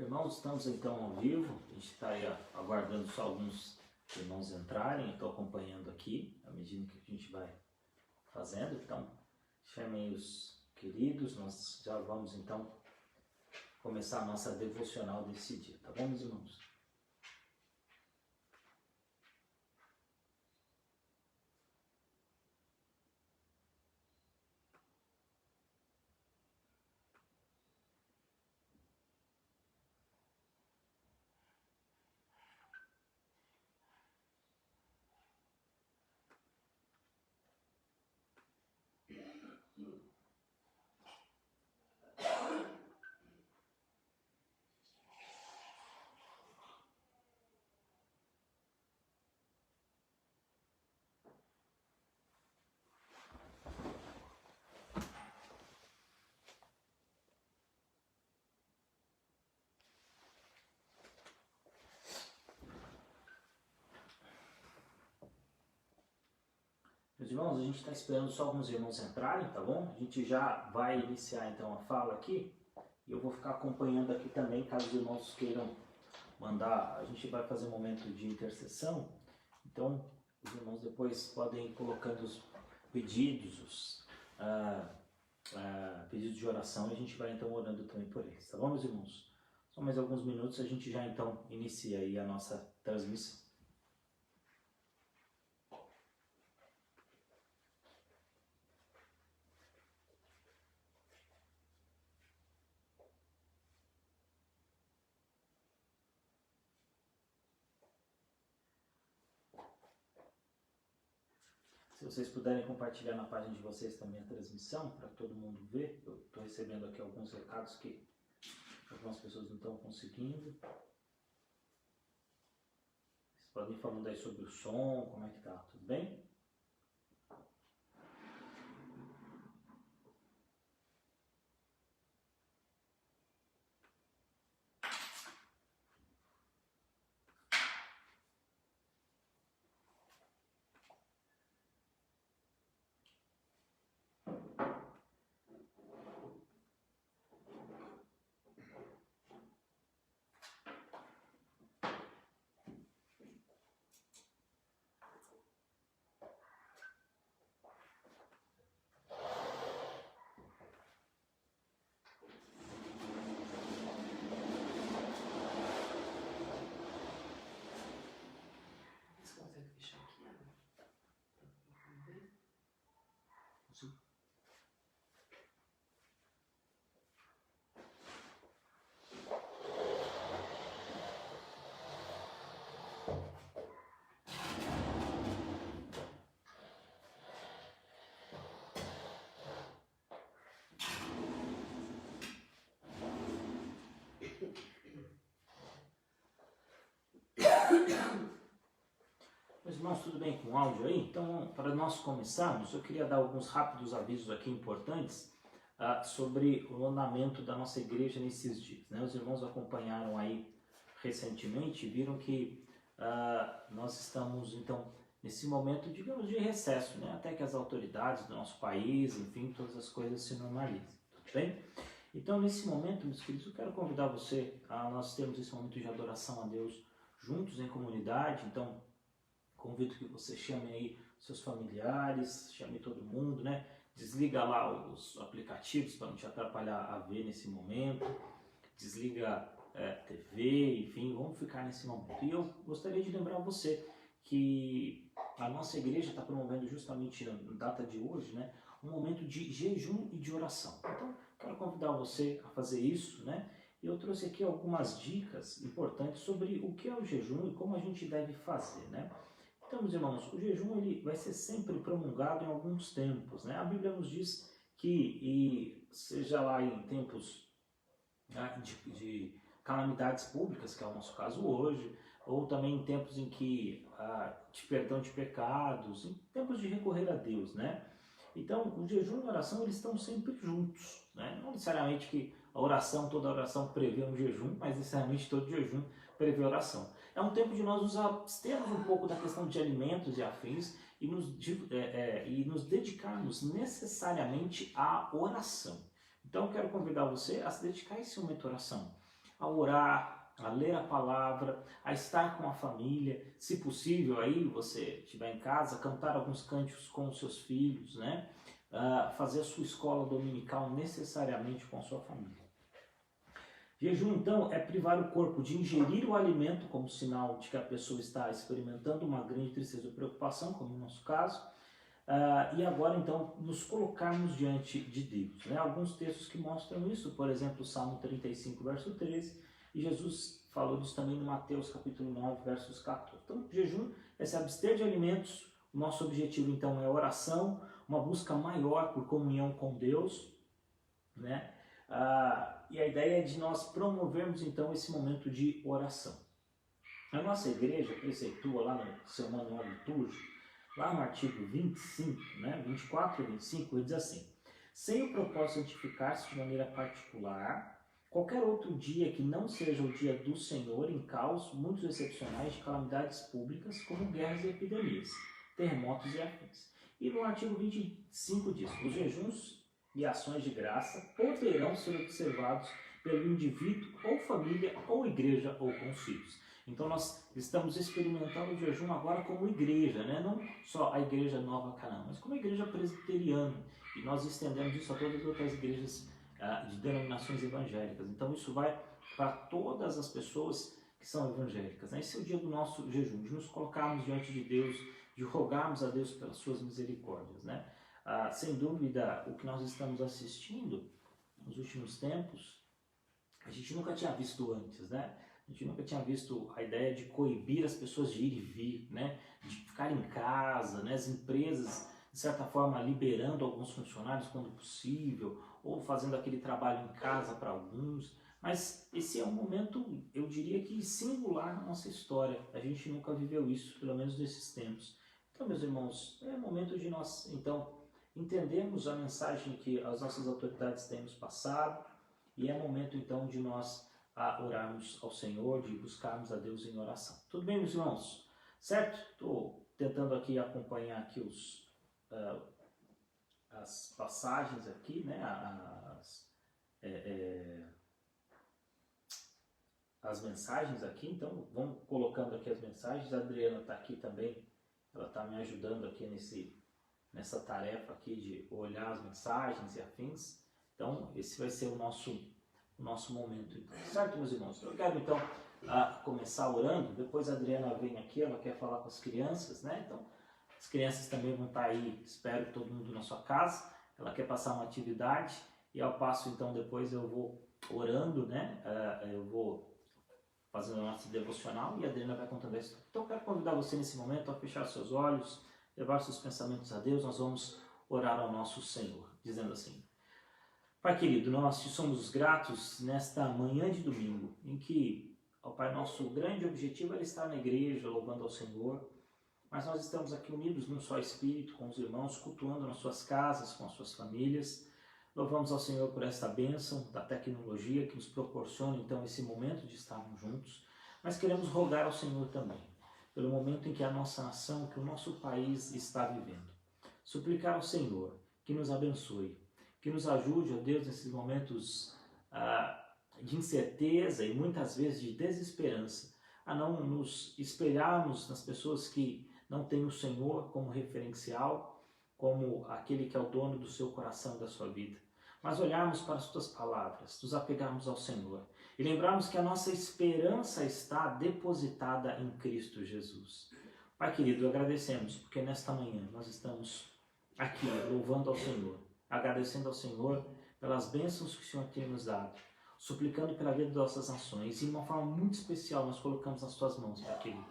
Irmãos, estamos então ao vivo, a gente está aí aguardando só alguns irmãos entrarem, estou acompanhando aqui, à medida que a gente vai fazendo, então chamem os queridos, nós já vamos então começar a nossa devocional desse dia, tá bom, meus irmãos? Meus irmãos, a gente está esperando só alguns irmãos entrarem, tá bom? A gente já vai iniciar então a fala aqui e eu vou ficar acompanhando aqui também, caso os irmãos queiram mandar, a gente vai fazer um momento de intercessão, então os irmãos depois podem ir colocando os pedidos, os pedidos de oração e a gente vai então orando também por eles, tá bom, meus irmãos? Só mais alguns minutos a gente já então inicia aí a nossa transmissão. Se vocês puderem compartilhar na página de vocês também a transmissão, para todo mundo ver. Eu estou recebendo aqui alguns recados que algumas pessoas não estão conseguindo. Vocês podem ir falando aí sobre o som, como é que tá, tudo bem? Meus irmãos, tudo bem com o áudio aí? Então, para nós começarmos, eu queria dar alguns rápidos avisos aqui importantes sobre o andamento da nossa igreja nesses dias, né? Os irmãos acompanharam aí recentemente, viram que nós estamos, então, nesse momento, digamos, de recesso, né? Até que as autoridades do nosso país, enfim, todas as coisas se normalizem, tudo bem? Então, nesse momento, meus queridos, eu quero convidar você a nós termos esse momento de adoração a Deus juntos em comunidade. Então, convido que você chame aí seus familiares, chame todo mundo, né? Desliga lá os aplicativos para não te atrapalhar a ver nesse momento. Desliga TV, enfim, vamos ficar nesse momento. E eu gostaria de lembrar você que a nossa igreja está promovendo justamente na data de hoje, né? Um momento de jejum e de oração. Então, quero convidar você a fazer isso, né? E eu trouxe aqui algumas dicas importantes sobre o que é o jejum e como a gente deve fazer, né? Então, meus irmãos, o jejum ele vai ser sempre promulgado em alguns tempos, né? A Bíblia nos diz que, seja lá em tempos de calamidades públicas, que é o nosso caso hoje, ou também em tempos em que de perdão de pecados, em tempos de recorrer a Deus, né? Então, o jejum e a oração, eles estão sempre juntos, né? Não necessariamente que toda oração prevê um jejum, mas necessariamente todo jejum prevê oração. É um tempo de nós nos abstermos um pouco da questão de alimentos e afins e nos dedicarmos necessariamente à oração. Então, eu quero convidar você a se dedicar a esse momento de oração. a orar, a ler a palavra, a estar com a família, se possível aí você estiver em casa, cantar alguns cânticos com os seus filhos, né? Fazer a sua escola dominical necessariamente com a sua família. Jejum, então, é privar o corpo de ingerir o alimento como sinal de que a pessoa está experimentando uma grande tristeza ou preocupação, como no nosso caso, e agora, então, nos colocarmos diante de Deus. Né? Alguns textos que mostram isso, por exemplo, o Salmo 35, verso 13, e Jesus falou disso também no Mateus, capítulo 9, versos 14. Então, jejum é se abster de alimentos. O nosso objetivo, então, é oração, uma busca maior por comunhão com Deus, né? E a ideia é de nós promovermos então esse momento de oração. A nossa igreja preceitua lá no seu manual litúrgico, lá no artigo 25, né, 24 e 25, ele diz assim: sem o propósito de santificar-se de maneira particular, qualquer outro dia que não seja o dia do Senhor, em caos muitos excepcionais de calamidades públicas, como guerras e epidemias, terremotos e afins. E no artigo 25 diz: os jejuns e ações de graça poderão ser observados pelo indivíduo ou família ou igreja ou com os filhos. Então nós estamos experimentando o jejum agora como igreja, né? Não só a igreja Nova Canaã, mas como a igreja presbiteriana. E nós estendemos isso a todas as outras igrejas de denominações evangélicas. Então isso vai para todas as pessoas que são evangélicas. Né? Esse é o dia do nosso jejum, de nos colocarmos diante de Deus, de rogarmos a Deus pelas suas misericórdias, né? Sem dúvida, o que nós estamos assistindo nos últimos tempos, a gente nunca tinha visto antes, né? A gente nunca tinha visto a ideia de coibir as pessoas de ir e vir, né? De ficar em casa, né? As empresas, de certa forma, liberando alguns funcionários quando possível, ou fazendo aquele trabalho em casa para alguns. Mas esse é um momento, eu diria que singular na nossa história. A gente nunca viveu isso, pelo menos nesses tempos. Então, meus irmãos, é momento de nós, então, entendemos a mensagem que as nossas autoridades têm nos passado e é momento então de nós orarmos ao Senhor, de buscarmos a Deus em oração. Tudo bem, meus irmãos? Certo? Estou tentando aqui acompanhar aqui as passagens aqui, né? As mensagens aqui, então vamos colocando aqui as mensagens. A Adriana está aqui também, ela está me ajudando aqui nessa tarefa aqui de olhar as mensagens e afins. Então, esse vai ser o nosso momento. Certo, meus irmãos? Eu quero, então, começar orando. Depois a Adriana vem aqui, ela quer falar com as crianças, né? Então, as crianças também vão estar aí, espero todo mundo na sua casa. Ela quer passar uma atividade e ao passo, então, depois eu vou orando, né? Eu vou fazendo a nossa devocional e a Adriana vai contando a história. Então, eu quero convidar você nesse momento a fechar seus olhos, levar seus pensamentos a Deus. Nós vamos orar ao nosso Senhor, dizendo assim: Pai querido, nós te somos gratos nesta manhã de domingo, em que, ó Pai, nosso grande objetivo é estar na igreja, louvando ao Senhor, mas nós estamos aqui unidos num só Espírito, com os irmãos, cultuando nas suas casas, com as suas famílias. Louvamos ao Senhor por esta bênção da tecnologia que nos proporciona, então, esse momento de estarmos juntos, mas queremos rogar ao Senhor também, pelo momento em que a nossa nação, que o nosso país está vivendo. Suplicar ao Senhor que nos abençoe, que nos ajude, ó Deus, nesses momentos de incerteza e muitas vezes de desesperança, a não nos espelharmos nas pessoas que não têm o Senhor como referencial, como aquele que é o dono do seu coração e da sua vida, mas olharmos para as tuas palavras, nos apegarmos ao Senhor e lembrarmos que a nossa esperança está depositada em Cristo Jesus. Pai querido, agradecemos porque nesta manhã nós estamos aqui louvando ao Senhor, agradecendo ao Senhor pelas bênçãos que o Senhor tem nos dado, suplicando pela vida das nossas nações e de uma forma muito especial nós colocamos nas tuas mãos, Pai querido,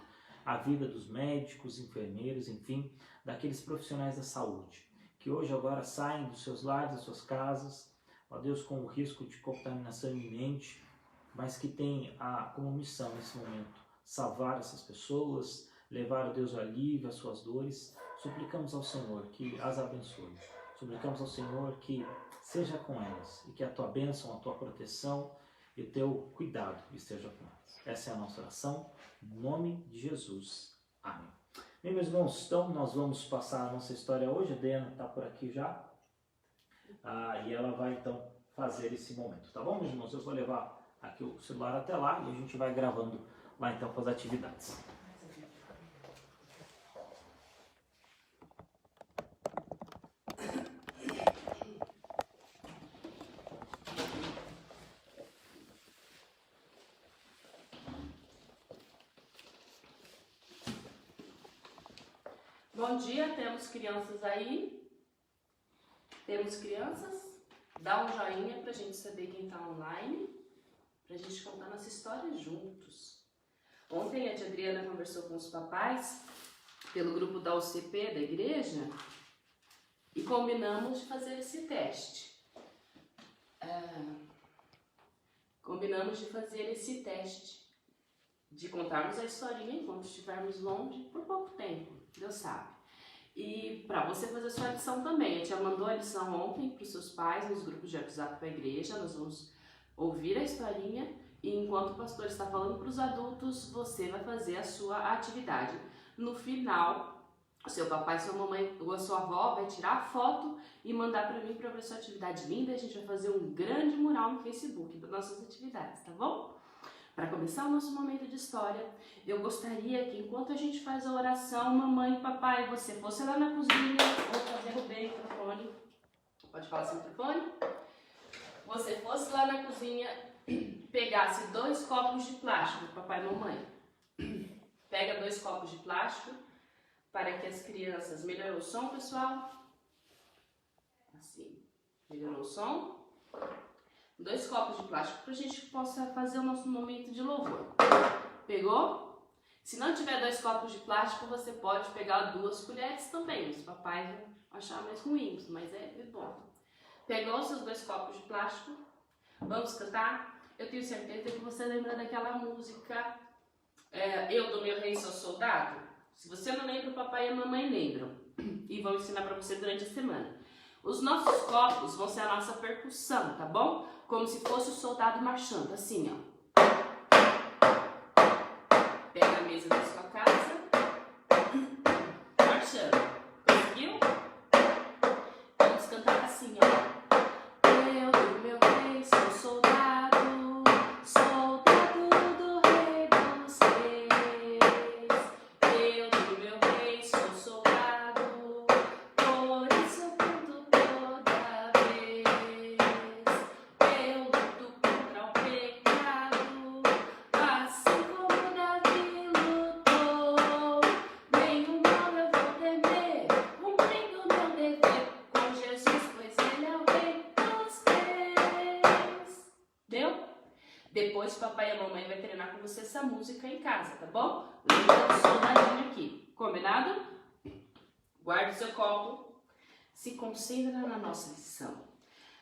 a vida dos médicos, enfermeiros, enfim, daqueles profissionais da saúde, que hoje agora saem dos seus lares, das suas casas, ó Deus, com o risco de contaminação iminente, mas que tem como missão nesse momento salvar essas pessoas, levar, ó Deus, o alívio às suas dores. Suplicamos ao Senhor que as abençoe, suplicamos ao Senhor que seja com elas e que a tua bênção, a tua proteção e o teu cuidado esteja com elas. Essa é a nossa oração, em nome de Jesus. Amém. Bem, meus irmãos, então nós vamos passar a nossa história hoje. A Diana está por aqui já e ela vai então fazer esse momento, tá bom, meus irmãos? Eu vou levar aqui o celular até lá e a gente vai gravando lá então com as atividades. Bom dia, temos crianças aí? Temos crianças? Dá um joinha pra gente saber quem tá online, pra gente contar nossa história juntos. Ontem a tia Adriana conversou com os papais pelo grupo da UCP da igreja e combinamos de fazer esse teste. De contarmos a historinha enquanto estivermos longe por pouco tempo, Deus sabe. E para você fazer a sua lição também, a tia mandou a lição ontem para os seus pais nos grupos de WhatsApp da igreja, nós vamos ouvir a historinha e enquanto o pastor está falando para os adultos, você vai fazer a sua atividade. No final, o seu papai, sua mamãe ou a sua avó vai tirar a foto e mandar para mim para ver sua atividade linda e a gente vai fazer um grande mural no Facebook das nossas atividades, tá bom? Para começar o nosso momento de história, eu gostaria que enquanto a gente faz a oração, mamãe e papai, você fosse lá na cozinha, derrubei o microfone, pode falar sem microfone? Você fosse lá na cozinha, pegasse 2 copos de plástico, papai e mamãe. Pega 2 copos de plástico para que as crianças... Melhorou o som, pessoal? Assim, melhorou o som? 2 copos de plástico para a gente possa fazer o nosso momento de louvor. Pegou? Se não tiver 2 copos de plástico, você pode pegar 2 colheres também. Os papais vão achar mais ruins, mas é bom. Pegou os seus 2 copos de plástico? Vamos cantar? Eu tenho certeza que você lembra daquela música Eu do Meu Rei Sou Soldado? Se você não lembra, o papai e a mamãe lembram. E vão ensinar para você durante a semana. Os nossos copos vão ser a nossa percussão, tá bom? Como se fosse o soldado marchando, assim, ó. Pega a mesa da sua casa, marchando. Conseguiu? Vamos cantar assim, ó. Eu do meu rei sou soldado, soldado do rei dos reis. Eu do meu rei sou soldado, por isso eu canto toda vez. Eu luto contra o pecado, assim como Davi lutou. Nenhum mal eu vou temer, cumprindo meu dever com Jesus, pois Ele é o rei dos reis. Deu? Depois o papai e a mamãe vai treinar com você essa música em casa, tá bom? Lembra do soldadinho aqui, combinado? Guarde o seu copo, se concentra na nossa lição.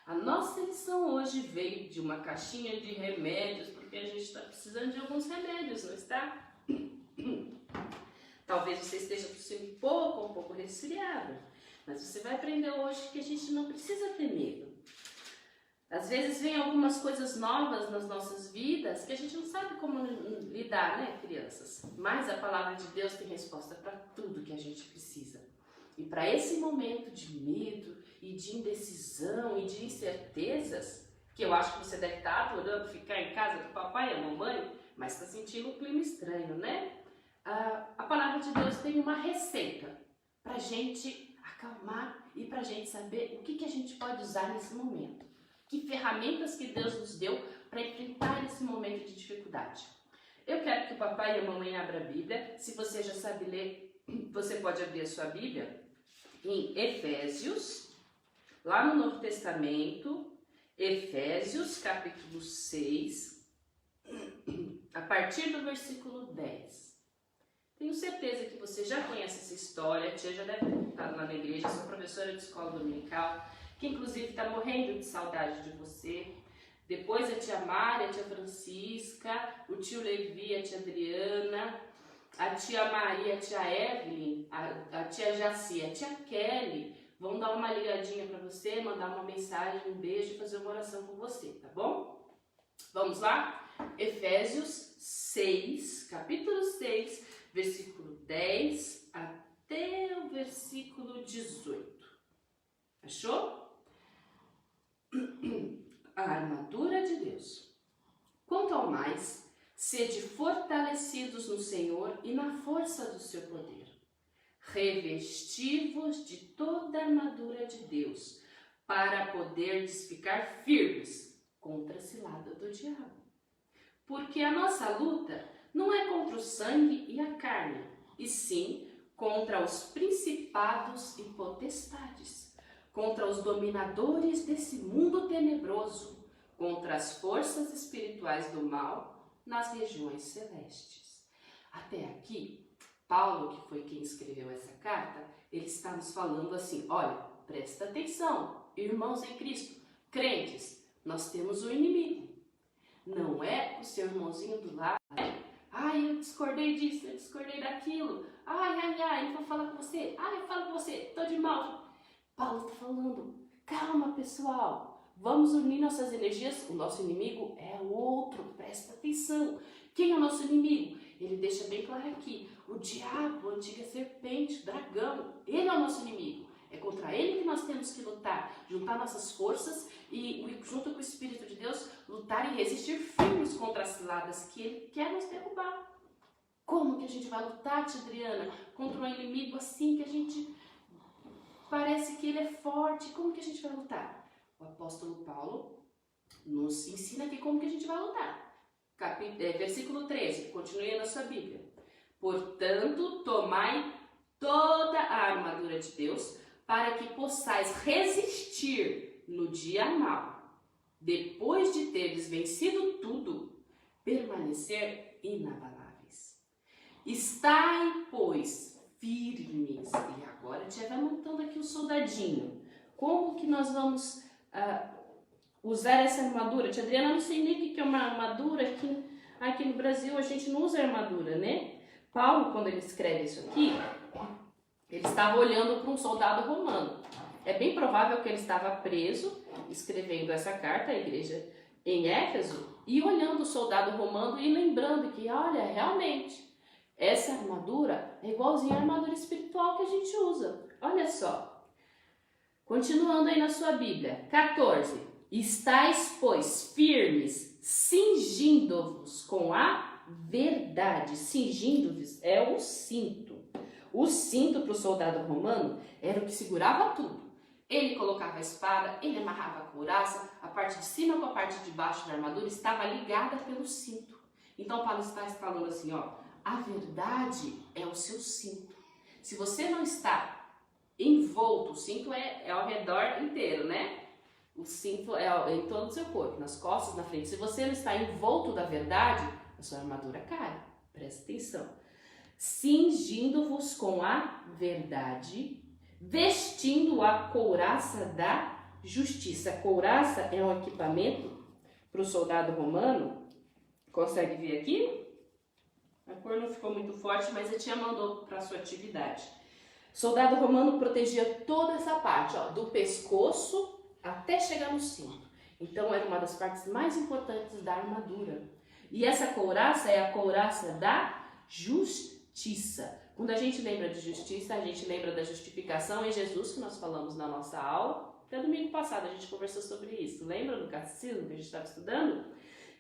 A nossa lição hoje veio de uma caixinha de remédios, porque a gente está precisando de alguns remédios, não está? Talvez você esteja tossindo um pouco resfriado, mas você vai aprender hoje que a gente não precisa ter medo. Às vezes vem algumas coisas novas nas nossas vidas que a gente não sabe como lidar, né, crianças? Mas a palavra de Deus tem resposta para tudo que a gente precisa. E para esse momento de medo e de indecisão e de incertezas, que eu acho que você deve estar adorando ficar em casa com o papai e a mamãe, mas está sentindo um clima estranho, né? A palavra de Deus tem uma receita para a gente acalmar e para a gente saber o que a gente pode usar nesse momento. Que ferramentas que Deus nos deu para enfrentar esse momento de dificuldade. Eu quero que o papai e a mamãe abram a Bíblia. Se você já sabe ler, você pode abrir a sua Bíblia em Efésios, lá no Novo Testamento, Efésios capítulo 6, a partir do versículo 10. Tenho certeza que você já conhece essa história, a tia já deve ter estar lá na igreja, sou professora de escola dominical, que inclusive está morrendo de saudade de você. Depois a tia Mari, a tia Francisca, o tio Levi, a tia Adriana, a tia Maria, a tia Evelyn, a tia Jaci, a tia Kelly vão dar uma ligadinha para você, mandar uma mensagem, um beijo e fazer uma oração com você, tá bom? Vamos lá? Efésios 6, capítulo 6, versículo 10 até o versículo 18. Achou? A armadura de Deus. Com mais, sede fortalecidos no Senhor e na força do seu poder. Revesti-vos de toda a armadura de Deus, para poderdes ficar firmes contra a cilada do diabo. Porque a nossa luta não é contra o sangue e a carne, e sim contra os principados e potestades, contra os dominadores desse mundo tenebroso, contra as forças espirituais do mal nas regiões celestes. Até aqui, Paulo, que foi quem escreveu essa carta, ele está nos falando assim, olha, presta atenção, irmãos em Cristo, crentes, nós temos um inimigo. Não é o seu irmãozinho do lado. Ai, eu discordei disso, eu discordei daquilo. Ai, eu vou falar com você. Ai, eu falo com você, tô de mal. Paulo está falando, calma pessoal, vamos unir nossas energias. O nosso inimigo é o outro, presta atenção. Quem é o nosso inimigo? Ele deixa bem claro aqui, o diabo, a antiga serpente, o dragão, ele é o nosso inimigo. É contra ele que nós temos que lutar, juntar nossas forças e, junto com o Espírito de Deus, lutar e resistir firmes contra as ciladas que ele quer nos derrubar. Como que a gente vai lutar, tia Adriana, contra um inimigo assim que a gente parece que ele é forte? Como que a gente vai lutar? O apóstolo Paulo nos ensina aqui como que a gente vai lutar. Versículo 13, continue na sua Bíblia. Portanto, tomai toda a armadura de Deus, para que possais resistir no dia mau. Depois de teres vencido tudo, permanecer inabaláveis. Estai, pois, firmes. E agora a gente vai montando aqui o soldadinho. Como que nós vamos usar essa armadura? Tia Adriana, não sei nem o que é uma armadura. Aqui no Brasil a gente não usa armadura, né? Paulo, quando ele escreve isso aqui, ele estava olhando para um soldado romano. É bem provável que ele estava preso, escrevendo essa carta à igreja em Éfeso, e olhando o soldado romano e lembrando que, olha, realmente, essa armadura é igualzinha à armadura espiritual que a gente usa. Olha só. Continuando aí na sua Bíblia. 14. Estais, pois, firmes, cingindo-vos com a verdade. Cingindo-vos é o cinto. O cinto para o soldado romano era o que segurava tudo. Ele colocava a espada, ele amarrava a couraça, a parte de cima com a parte de baixo da armadura estava ligada pelo cinto. Então Paulo está falando assim, ó, a verdade é o seu cinto. Se você não está envolto, o cinto é ao redor inteiro, né? O cinto é em todo o seu corpo, nas costas, na frente. Se você não está envolto da verdade, a sua armadura cai. Presta atenção. Cingindo-vos com a verdade, vestindo a couraça da justiça. A couraça é um equipamento para o soldado romano. Consegue ver aqui? A cor não ficou muito forte, mas a tia mandou para a sua atividade. O soldado romano protegia toda essa parte, ó, do pescoço até chegar no cinto. Então era uma das partes mais importantes da armadura. E essa couraça é a couraça da justiça. Quando a gente lembra de justiça, a gente lembra da justificação em Jesus, que nós falamos na nossa aula. Até domingo passado a gente conversou sobre isso. Lembra do catecismo que a gente estava estudando?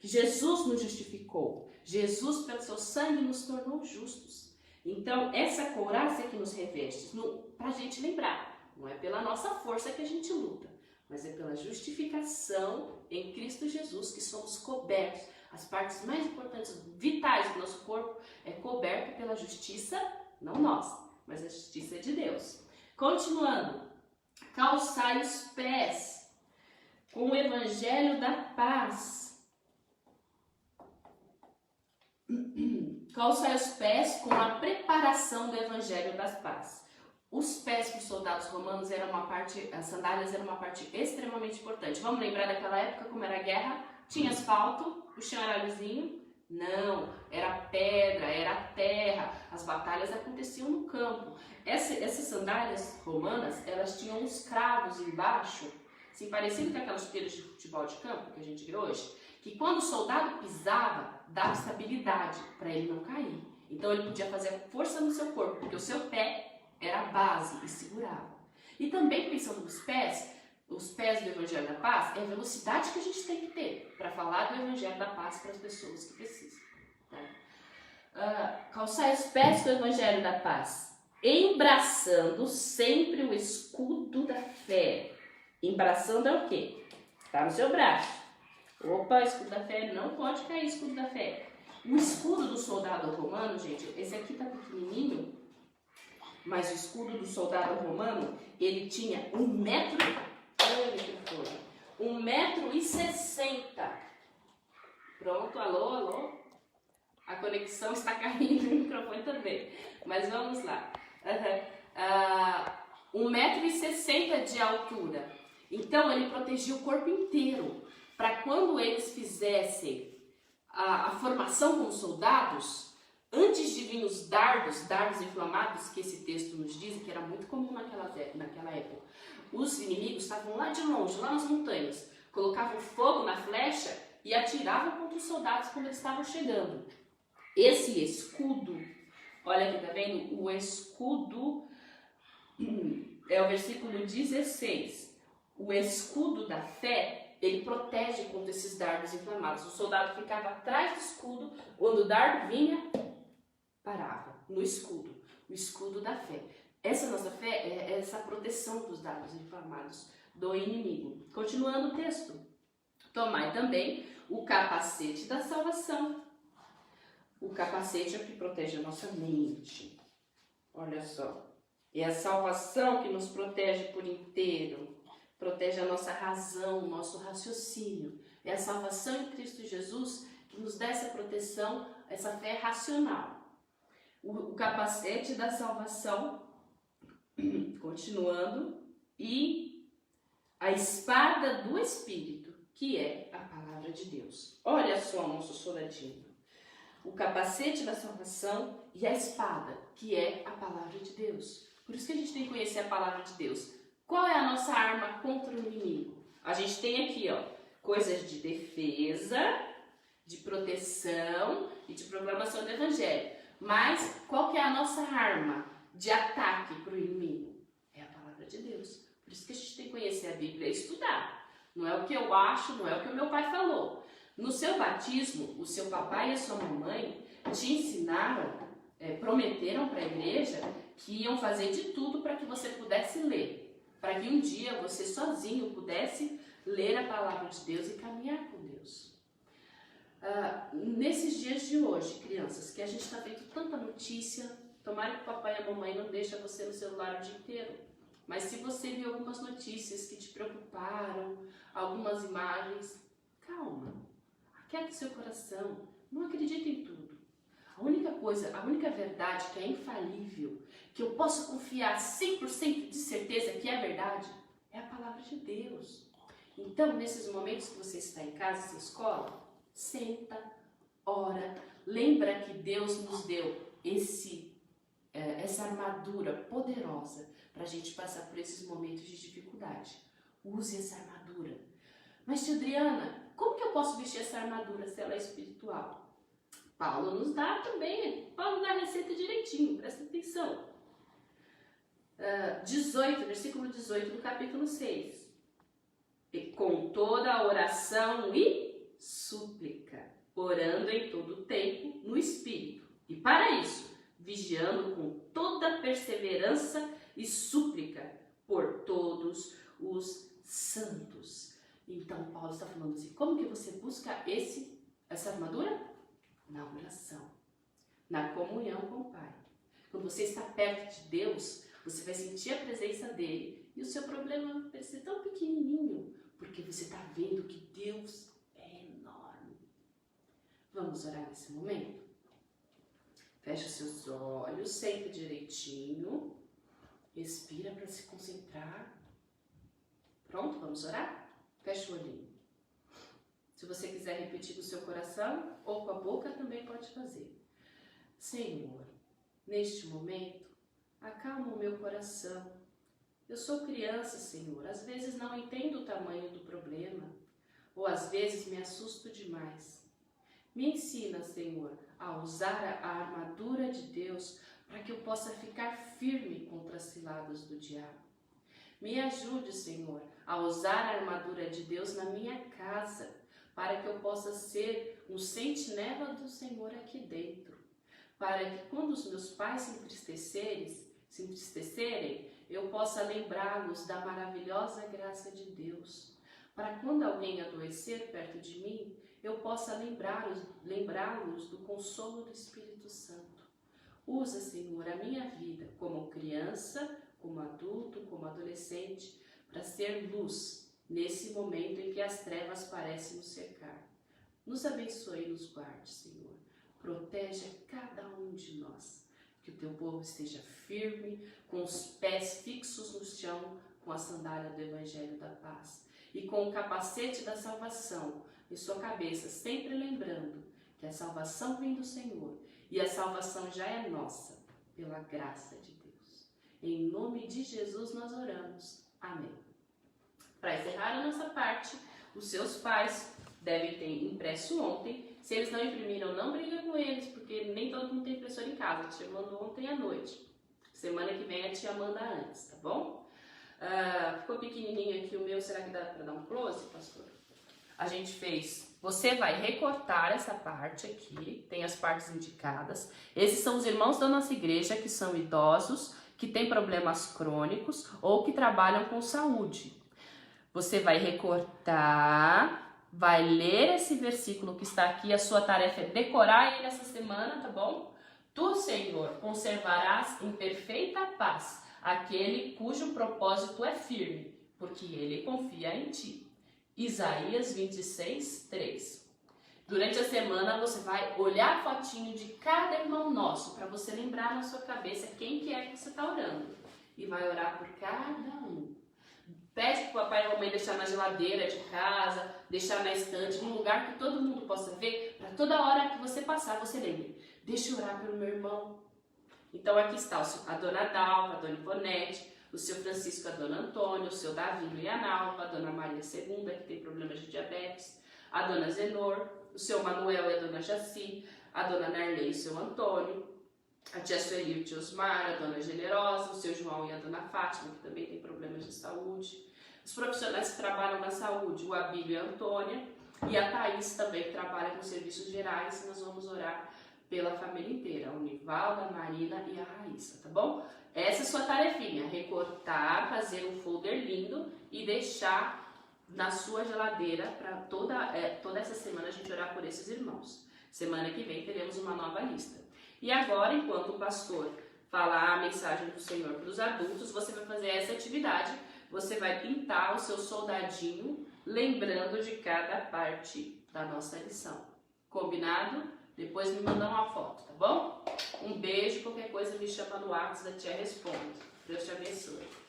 Que Jesus nos justificou. Jesus, pelo seu sangue, nos tornou justos. Então, essa couraça é que nos reveste, para a gente lembrar. Não é pela nossa força que a gente luta, mas é pela justificação em Cristo Jesus que somos cobertos. As partes mais importantes, vitais do nosso corpo é coberto pela justiça, não nós, mas a justiça de Deus. Continuando, calçai os pés com o evangelho da paz. Calçai os pés com a preparação do evangelho da paz. Os pés para os soldados romanos eram uma parte, as sandálias eram uma parte extremamente importante. Vamos lembrar daquela época como era a guerra? Tinha asfalto, o chão era lisinho? Não, era pedra, era terra. As batalhas aconteciam no campo. Essas sandálias romanas, elas tinham uns cravos embaixo, assim, parecido com aquelas chuteiras de futebol de campo que a gente vê hoje, que quando o soldado pisava, dava estabilidade para ele não cair. Então ele podia fazer força no seu corpo, porque o seu pé era a base e segurava. E também pensando nos pés, os pés do Evangelho da Paz é a velocidade que a gente tem que ter para falar do Evangelho da Paz para as pessoas que precisam. Tá? Calçar os pés do Evangelho da Paz, embraçando sempre o escudo da fé. Embraçando é o quê? Está no seu braço. Opa, escudo da fé, não pode cair escudo da fé. O escudo do soldado romano, gente, esse aqui tá pequenininho, mas o escudo do soldado romano, ele tinha 1,60 m. Pronto, alô? A conexão está caindo no microfone também, mas vamos lá. 1,60 m de altura. Então, ele protegia o corpo inteiro, para quando eles fizessem a formação como soldados, antes de vir os dardos inflamados, que esse texto nos diz, que era muito comum naquela época, os inimigos estavam lá de longe, lá nas montanhas, colocavam fogo na flecha e atiravam contra os soldados quando eles estavam chegando. Esse escudo, olha aqui, tá vendo? O escudo é o versículo 16. O escudo da fé, ele protege contra esses dardos inflamados. O soldado ficava atrás do escudo, quando o dardo vinha, parava no escudo. O escudo da fé. Essa nossa fé é essa proteção dos dardos inflamados do inimigo. Continuando o texto. Tomai também o capacete da salvação. O capacete é o que protege a nossa mente. Olha só. É a salvação que nos protege por inteiro. Protege a nossa razão, o nosso raciocínio. É a salvação em Cristo Jesus que nos dá essa proteção, essa fé racional. O capacete da salvação, continuando, e a espada do Espírito, que é a palavra de Deus. Olha só, nosso soldadinho. O capacete da salvação e a espada, que é a palavra de Deus. Por isso que a gente tem que conhecer a palavra de Deus. Qual é a nossa arma contra o inimigo? A gente tem aqui, ó, coisas de defesa, de proteção e de proclamação do Evangelho. Mas qual que é a nossa arma de ataque para o inimigo? É a palavra de Deus. Por isso que a gente tem que conhecer a Bíblia e estudar. Não é o que eu acho, não é o que o meu pai falou. No seu batismo, o seu papai e a sua mamãe te ensinaram, prometeram para a igreja que iam fazer de tudo para que você pudesse ler. Para que um dia você sozinho pudesse ler a palavra de Deus e caminhar com Deus. Nesses dias de hoje, crianças, que a gente está vendo tanta notícia, tomara que o papai e a mamãe não deixem você no celular o dia inteiro. Mas se você viu algumas notícias que te preocuparam, algumas imagens, calma, aquieta seu coração, não acredite em tudo. A única verdade que é infalível, que eu posso confiar 100% de certeza que é verdade, é a palavra de Deus. Então, nesses momentos que você está em casa, na escola, senta, ora, lembra que Deus nos deu essa armadura poderosa para a gente passar por esses momentos de dificuldade. Use essa armadura. Mas, tia Adriana, como que eu posso vestir essa armadura se ela é espiritual? Paulo nos dá também, Paulo dá a receita direitinho, presta atenção. versículo 18 do capítulo 6. E com toda a oração e súplica, orando em todo o tempo no Espírito. E para isso, vigiando com toda perseverança e súplica por todos os santos. Então, Paulo está falando assim, como que você busca essa armadura? Na oração, na comunhão com o Pai. Quando você está perto de Deus, você vai sentir a presença dele e o seu problema vai ser tão pequenininho, porque você está vendo que Deus é enorme. Vamos orar nesse momento? Fecha os seus olhos, senta direitinho, respira para se concentrar. Pronto, vamos orar? Fecha o olhinho. Se você quiser repetir do seu coração ou com a boca, também pode fazer. Senhor, neste momento, acalma o meu coração. Eu sou criança, Senhor, às vezes não entendo o tamanho do problema, ou às vezes me assusto demais. Me ensina, Senhor, a usar a armadura de Deus para que eu possa ficar firme contra as ciladas do diabo. Me ajude, Senhor, a usar a armadura de Deus na minha casa, para que eu possa ser um sentinela do Senhor aqui dentro. Para que quando os meus pais se entristecerem, eu possa lembrá-los da maravilhosa graça de Deus. Para quando alguém adoecer perto de mim, eu possa lembrá-los do consolo do Espírito Santo. Usa, Senhor, a minha vida como criança, como adulto, como adolescente, para ser luz nesse momento em que as trevas parecem nos cercar. Nos abençoe e nos guarde, Senhor. Proteja cada um de nós. Que o teu povo esteja firme, com os pés fixos no chão, com a sandália do Evangelho da Paz e com o capacete da salvação em sua cabeça, sempre lembrando que a salvação vem do Senhor e a salvação já é nossa, pela graça de Deus. Em nome de Jesus nós oramos. Amém. Para encerrar a nossa parte, os seus pais devem ter impresso ontem. Se eles não imprimiram, não briga com eles, porque nem todo mundo tem impressora em casa. A tia mandou ontem à noite. Semana que vem a tia manda antes, tá bom? Ficou pequenininho aqui o meu, será que dá para dar um close, pastor? A gente fez, você vai recortar essa parte aqui, tem as partes indicadas. Esses são os irmãos da nossa igreja que são idosos, que têm problemas crônicos ou que trabalham com saúde. Você vai recortar, vai ler esse versículo que está aqui, a sua tarefa é decorar ele essa semana, tá bom? Tu, Senhor, conservarás em perfeita paz aquele cujo propósito é firme, porque ele confia em ti. Isaías 26, 3. Durante a semana você vai olhar a fotinho de cada irmão nosso, para você lembrar na sua cabeça quem que é que você está orando. E vai orar por cada um. Pede para o papai e a mamãe deixar na geladeira de casa, deixar na estante, num lugar que todo mundo possa ver, para toda hora que você passar, você lembre, deixa eu orar pelo meu irmão. Então aqui está a dona Dalva, a dona Ivonete, o seu Francisco, a dona Antônia, o seu Davi e a Nalva, a dona Maria II, que tem problemas de diabetes, a dona Zenor, o seu Manuel e a dona Jaci, a dona Narley e o seu Antônio, a tia Sueli e o tio Osmar, a dona Generosa, o seu João e a dona Fátima, que também tem problemas de saúde. Os profissionais que trabalham na saúde, o Abílio e a Antônia, e a Thaís também, que trabalha com serviços gerais, e nós vamos orar pela família inteira, a Univalda, a Marina e a Raíssa, tá bom? Essa é a sua tarefinha, recortar, fazer um folder lindo e deixar na sua geladeira para toda essa semana a gente orar por esses irmãos. Semana que vem teremos uma nova lista. E agora, enquanto o pastor falar a mensagem do Senhor para os adultos, você vai fazer essa atividade, você vai pintar o seu soldadinho, lembrando de cada parte da nossa lição. Combinado? Depois me mandar uma foto, tá bom? Um beijo, qualquer coisa me chama no WhatsApp, da Tia Responde. Deus te abençoe.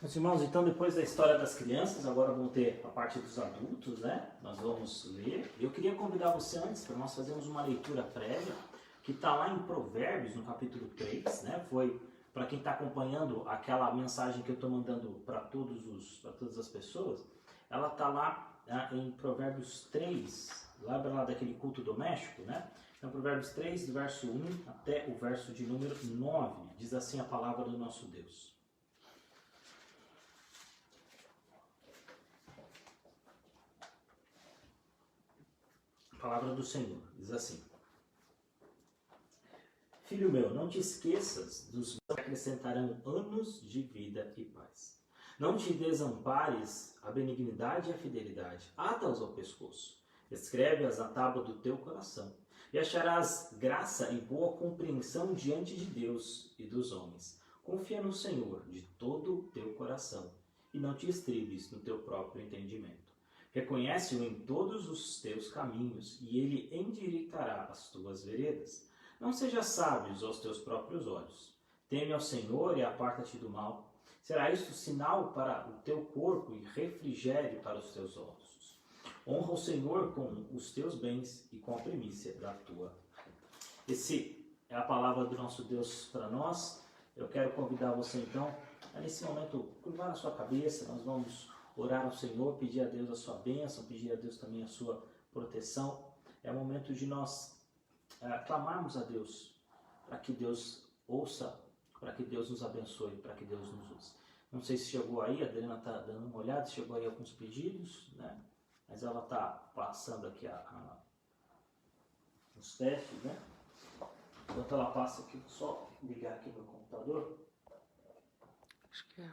Meus irmãos, então depois da história das crianças, agora vamos ter a parte dos adultos, né? Nós vamos ler. Eu queria convidar você antes para nós fazermos uma leitura prévia, que está lá em Provérbios, no capítulo 3, né? Foi, para quem está acompanhando aquela mensagem que eu estou mandando para todas as pessoas, ela está lá em Provérbios 3, lá daquele culto doméstico, né? Então, Provérbios 3, do verso 1 até o verso de número 9, diz assim a palavra do nosso Deus. Palavra do Senhor, diz assim: Filho meu, não te esqueças dos que acrescentarão anos de vida e paz. Não te desampares a benignidade e a fidelidade. Ata-os ao pescoço. Escreve-as na tábua do teu coração. E acharás graça e boa compreensão diante de Deus e dos homens. Confia no Senhor de todo o teu coração e não te estribes no teu próprio entendimento. Reconhece-o em todos os teus caminhos, e ele endireitará as tuas veredas. Não sejas sábios aos teus próprios olhos. Teme ao Senhor e aparta-te do mal. Será isto sinal para o teu corpo e refrigério para os teus ossos. Honra o Senhor com os teus bens e com a primícia da tua renda. Esse é a palavra do nosso Deus para nós. Eu quero convidar você então a nesse momento curvar a sua cabeça. Nós vamos orar ao Senhor, pedir a Deus a sua bênção, pedir a Deus também a sua proteção. É o momento de nós clamarmos a Deus para que Deus ouça, para que Deus nos abençoe, para que Deus nos use. Não sei se chegou aí, a Adriana está dando uma olhada, se chegou aí alguns pedidos, né? Mas ela está passando aqui os testes, né? Enquanto ela passa aqui, só ligar aqui meu computador. Acho que é.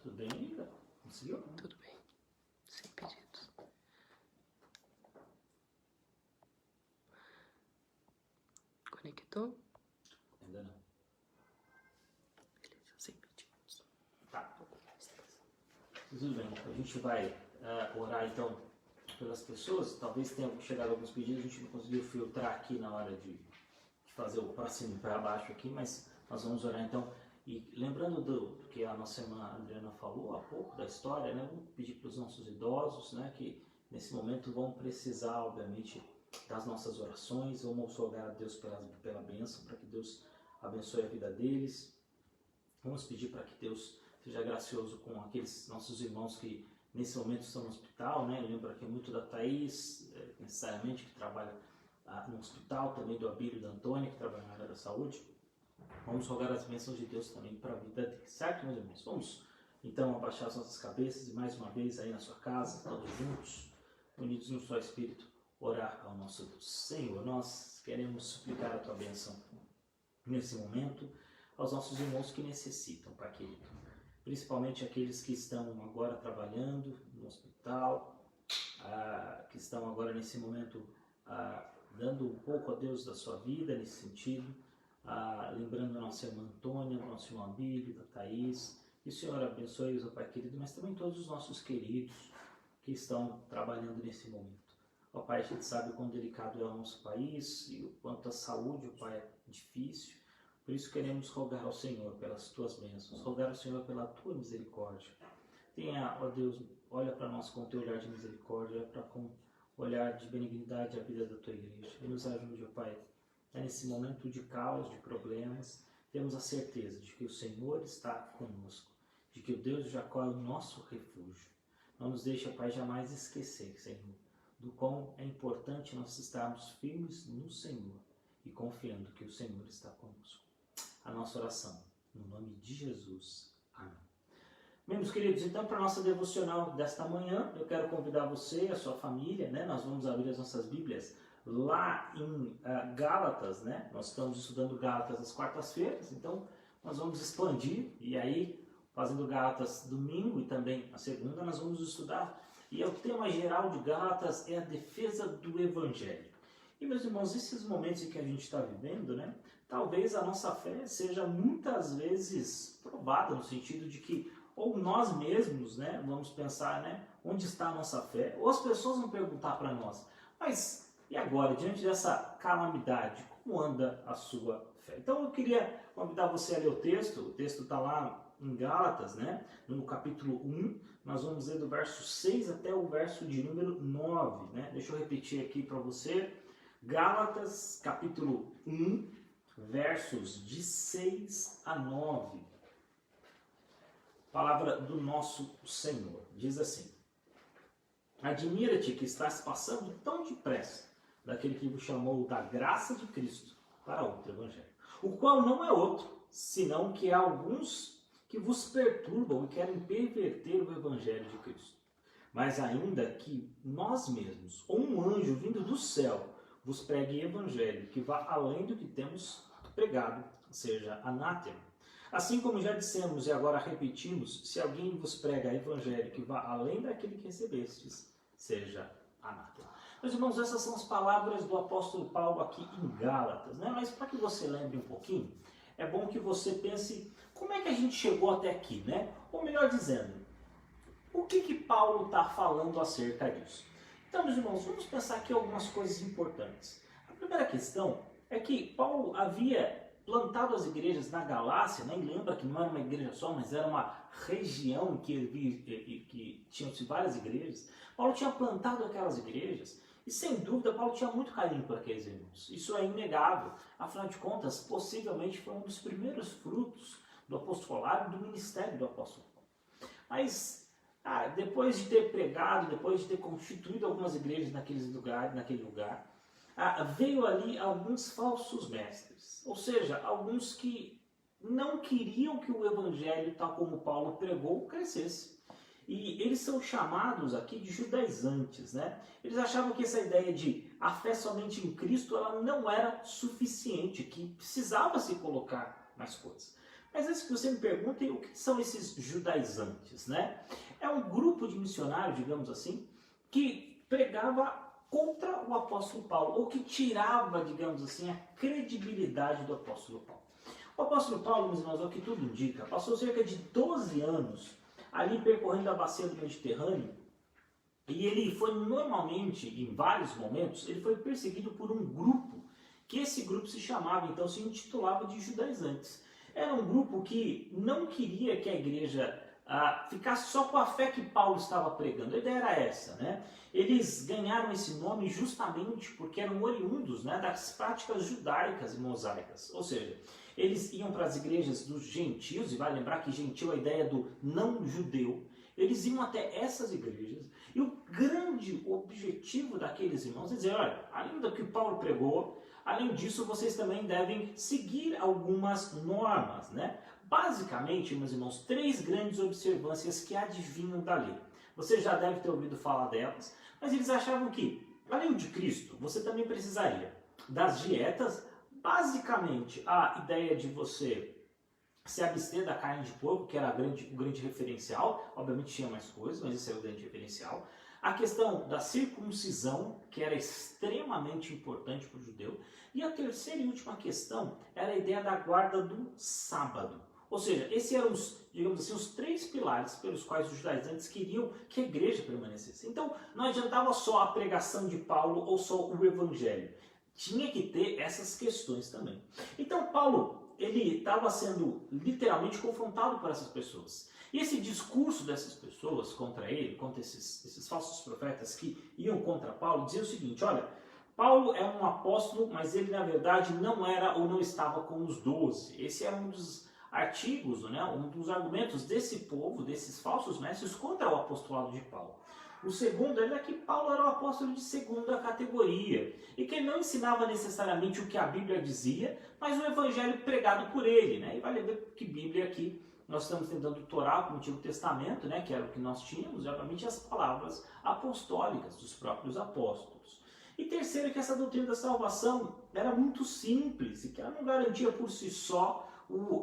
Tudo bem, Lívia? Conseguiu? Tudo bem. Sem pedidos. Conectou? Ainda não. Beleza, sem pedidos. Tá. Tudo bem, a gente vai orar então pelas pessoas. Talvez tenha chegado alguns pedidos, a gente não conseguiu filtrar aqui na hora de fazer o para cima e para baixo aqui, mas nós vamos orar então. E lembrando do que a nossa irmã Adriana falou há pouco da história, né? Vamos pedir para os nossos idosos, né, que nesse momento vão precisar, obviamente, das nossas orações. Vamos rogar a Deus pela bênção, para que Deus abençoe a vida deles. Vamos pedir para que Deus seja gracioso com aqueles nossos irmãos que nesse momento estão no hospital, né? Lembro aqui muito da Thaís, necessariamente, que trabalha no hospital, também do Abílio e da Antônia, que trabalham na área da saúde. Vamos rogar as bênçãos de Deus também para a vida deles, certo, meus irmãos? Vamos então abaixar as nossas cabeças e mais uma vez aí na sua casa, todos juntos, unidos no seu Espírito, orar ao nosso Deus. Senhor, nós queremos suplicar a tua bênção nesse momento aos nossos irmãos que necessitam, Pai querido. Principalmente aqueles que estão agora trabalhando no hospital, que estão agora nesse momento dando um pouco a Deus da sua vida nesse sentido. Lembrando a nossa irmã Antônia, nosso irmão Abílio, da Thaís, que o Senhor abençoe-os, ó Pai querido, mas também todos os nossos queridos que estão trabalhando nesse momento. Ó Pai, a gente sabe o quão delicado é o nosso país e o quanto a saúde, ó Pai, é difícil. Por isso queremos rogar ao Senhor pelas tuas bênçãos, rogar ao Senhor pela tua misericórdia. Tenha, ó Deus, olha para nós com o teu olhar de misericórdia, olha com o olhar de benignidade a vida da tua igreja. E nos ajude, ó Pai. Nesse momento de caos, de problemas, temos a certeza de que o Senhor está conosco, de que o Deus de Jacó é o nosso refúgio. Não nos deixa, Pai, jamais esquecer, Senhor, do quão é importante nós estarmos firmes no Senhor e confiando que o Senhor está conosco. A nossa oração, no nome de Jesus. Amém. Meus queridos, então para a nossa devocional desta manhã, eu quero convidar você e a sua família, né? Nós vamos abrir as nossas Bíblias lá em Gálatas, né? Nós estamos estudando Gálatas às quartas-feiras, então nós vamos expandir, e aí, fazendo Gálatas domingo e também a segunda, nós vamos estudar, e o tema geral de Gálatas é a defesa do Evangelho. E, meus irmãos, esses momentos em que a gente está vivendo, né? Talvez a nossa fé seja muitas vezes provada, no sentido de que, ou nós mesmos, né, vamos pensar, né, onde está a nossa fé, ou as pessoas vão perguntar para nós, mas e agora, diante dessa calamidade, como anda a sua fé? Então eu queria convidar você a ler o texto está lá em Gálatas, né? No capítulo 1, nós vamos ler do verso 6 até o verso de número 9, né? Deixa eu repetir aqui para você, Gálatas capítulo 1, versos de 6 a 9. Palavra do nosso Senhor, diz assim: Admira-te que estás passando tão depressa daquele que vos chamou da graça de Cristo para outro evangelho, o qual não é outro, senão que há alguns que vos perturbam e querem perverter o evangelho de Cristo. Mas ainda que nós mesmos, ou um anjo vindo do céu, vos pregue evangelho que vá além do que temos pregado, seja anátema. Assim como já dissemos e agora repetimos, se alguém vos prega evangelho que vá além daquele que recebestes, seja anátema. Meus irmãos, essas são as palavras do apóstolo Paulo aqui em Gálatas, né? Mas para que você lembre um pouquinho, é bom que você pense como é que a gente chegou até aqui, né? Ou melhor dizendo, o que Paulo está falando acerca disso? Então, meus irmãos, vamos pensar aqui algumas coisas importantes. A primeira questão é que Paulo havia plantado as igrejas na Galácia, né? E lembra que não era uma igreja só, mas era uma região que tinham-se várias igrejas. Paulo tinha plantado aquelas igrejas e, sem dúvida, Paulo tinha muito carinho por aqueles irmãos. Isso é inegável. Afinal de contas, possivelmente foi um dos primeiros frutos do apostolado e do ministério do apóstolo Paulo. Mas, depois de ter pregado, depois de ter constituído algumas igrejas naquele lugar, veio ali alguns falsos mestres, ou seja, alguns que não queriam que o evangelho, tal como Paulo pregou, crescesse. E eles são chamados aqui de judaizantes, né? Eles achavam que essa ideia de a fé somente em Cristo, ela não era suficiente, que precisava se colocar mais coisas. Mas antes que você me pergunte, o que são esses judaizantes, né? É um grupo de missionários, digamos assim, que pregava contra o apóstolo Paulo, ou que tirava, digamos assim, a credibilidade do apóstolo Paulo. O apóstolo Paulo, meus irmãos, ao que tudo indica, passou cerca de 12 anos ali percorrendo a bacia do Mediterrâneo, e ele foi normalmente, em vários momentos, ele foi perseguido por um grupo, que esse grupo se chamava, então se intitulava de judaizantes. Era um grupo que não queria que a igreja ficasse só com a fé que Paulo estava pregando. A ideia era essa, né? Eles ganharam esse nome justamente porque eram oriundos, né, das práticas judaicas e mosaicas. Ou seja, eles iam para as igrejas dos gentios, e vai lembrar que gentil é a ideia do não judeu. Eles iam até essas igrejas, e o grande objetivo daqueles irmãos é dizer, olha, além do que Paulo pregou, além disso, vocês também devem seguir algumas normas, né? Basicamente, meus irmãos, 3 grandes observâncias que advinham da lei. Você já deve ter ouvido falar delas, mas eles achavam que, além de Cristo, você também precisaria das dietas, basicamente a ideia de você se abster da carne de porco, que era o grande referencial, obviamente tinha mais coisas, mas esse era o grande referencial. A questão da circuncisão, que era extremamente importante para o judeu. E a terceira e última questão era a ideia da guarda do sábado. Ou seja, esses eram digamos assim, os 3 pilares pelos quais os judaizantes queriam que a igreja permanecesse. Então, não adiantava só a pregação de Paulo ou só o evangelho. Tinha que ter essas questões também. Então, Paulo, ele estava sendo literalmente confrontado por essas pessoas. E esse discurso dessas pessoas contra ele, contra esses falsos profetas que iam contra Paulo, dizia o seguinte, olha, Paulo é um apóstolo, mas ele na verdade não era ou não estava com os 12. Esse era um dos artigos, né, um dos argumentos desse povo, desses falsos mestres contra o apostolado de Paulo. O segundo é que Paulo era um apóstolo de segunda categoria e que ele não ensinava necessariamente o que a Bíblia dizia, mas o evangelho pregado por ele, né? E vale ver que Bíblia aqui nós estamos tentando Torá com o Antigo Testamento, né, que era o que nós tínhamos, obviamente as palavras apostólicas dos próprios apóstolos. E terceiro, que essa doutrina da salvação era muito simples e que ela não garantia por si só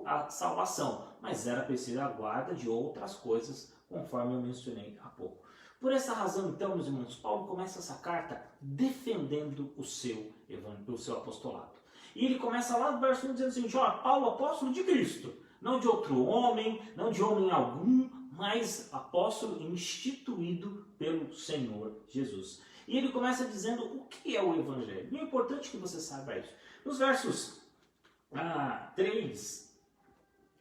a salvação, mas era preciso a guarda de outras coisas, conforme eu mencionei há pouco. Por essa razão, então, meus irmãos, Paulo começa essa carta defendendo o seu apostolado. E ele começa lá no verso 1 dizendo assim, ó, Paulo, apóstolo de Cristo, não de outro homem, não de homem algum, mas apóstolo instituído pelo Senhor Jesus. E ele começa dizendo o que é o Evangelho. E é importante que você saiba isso. Nos versos 3,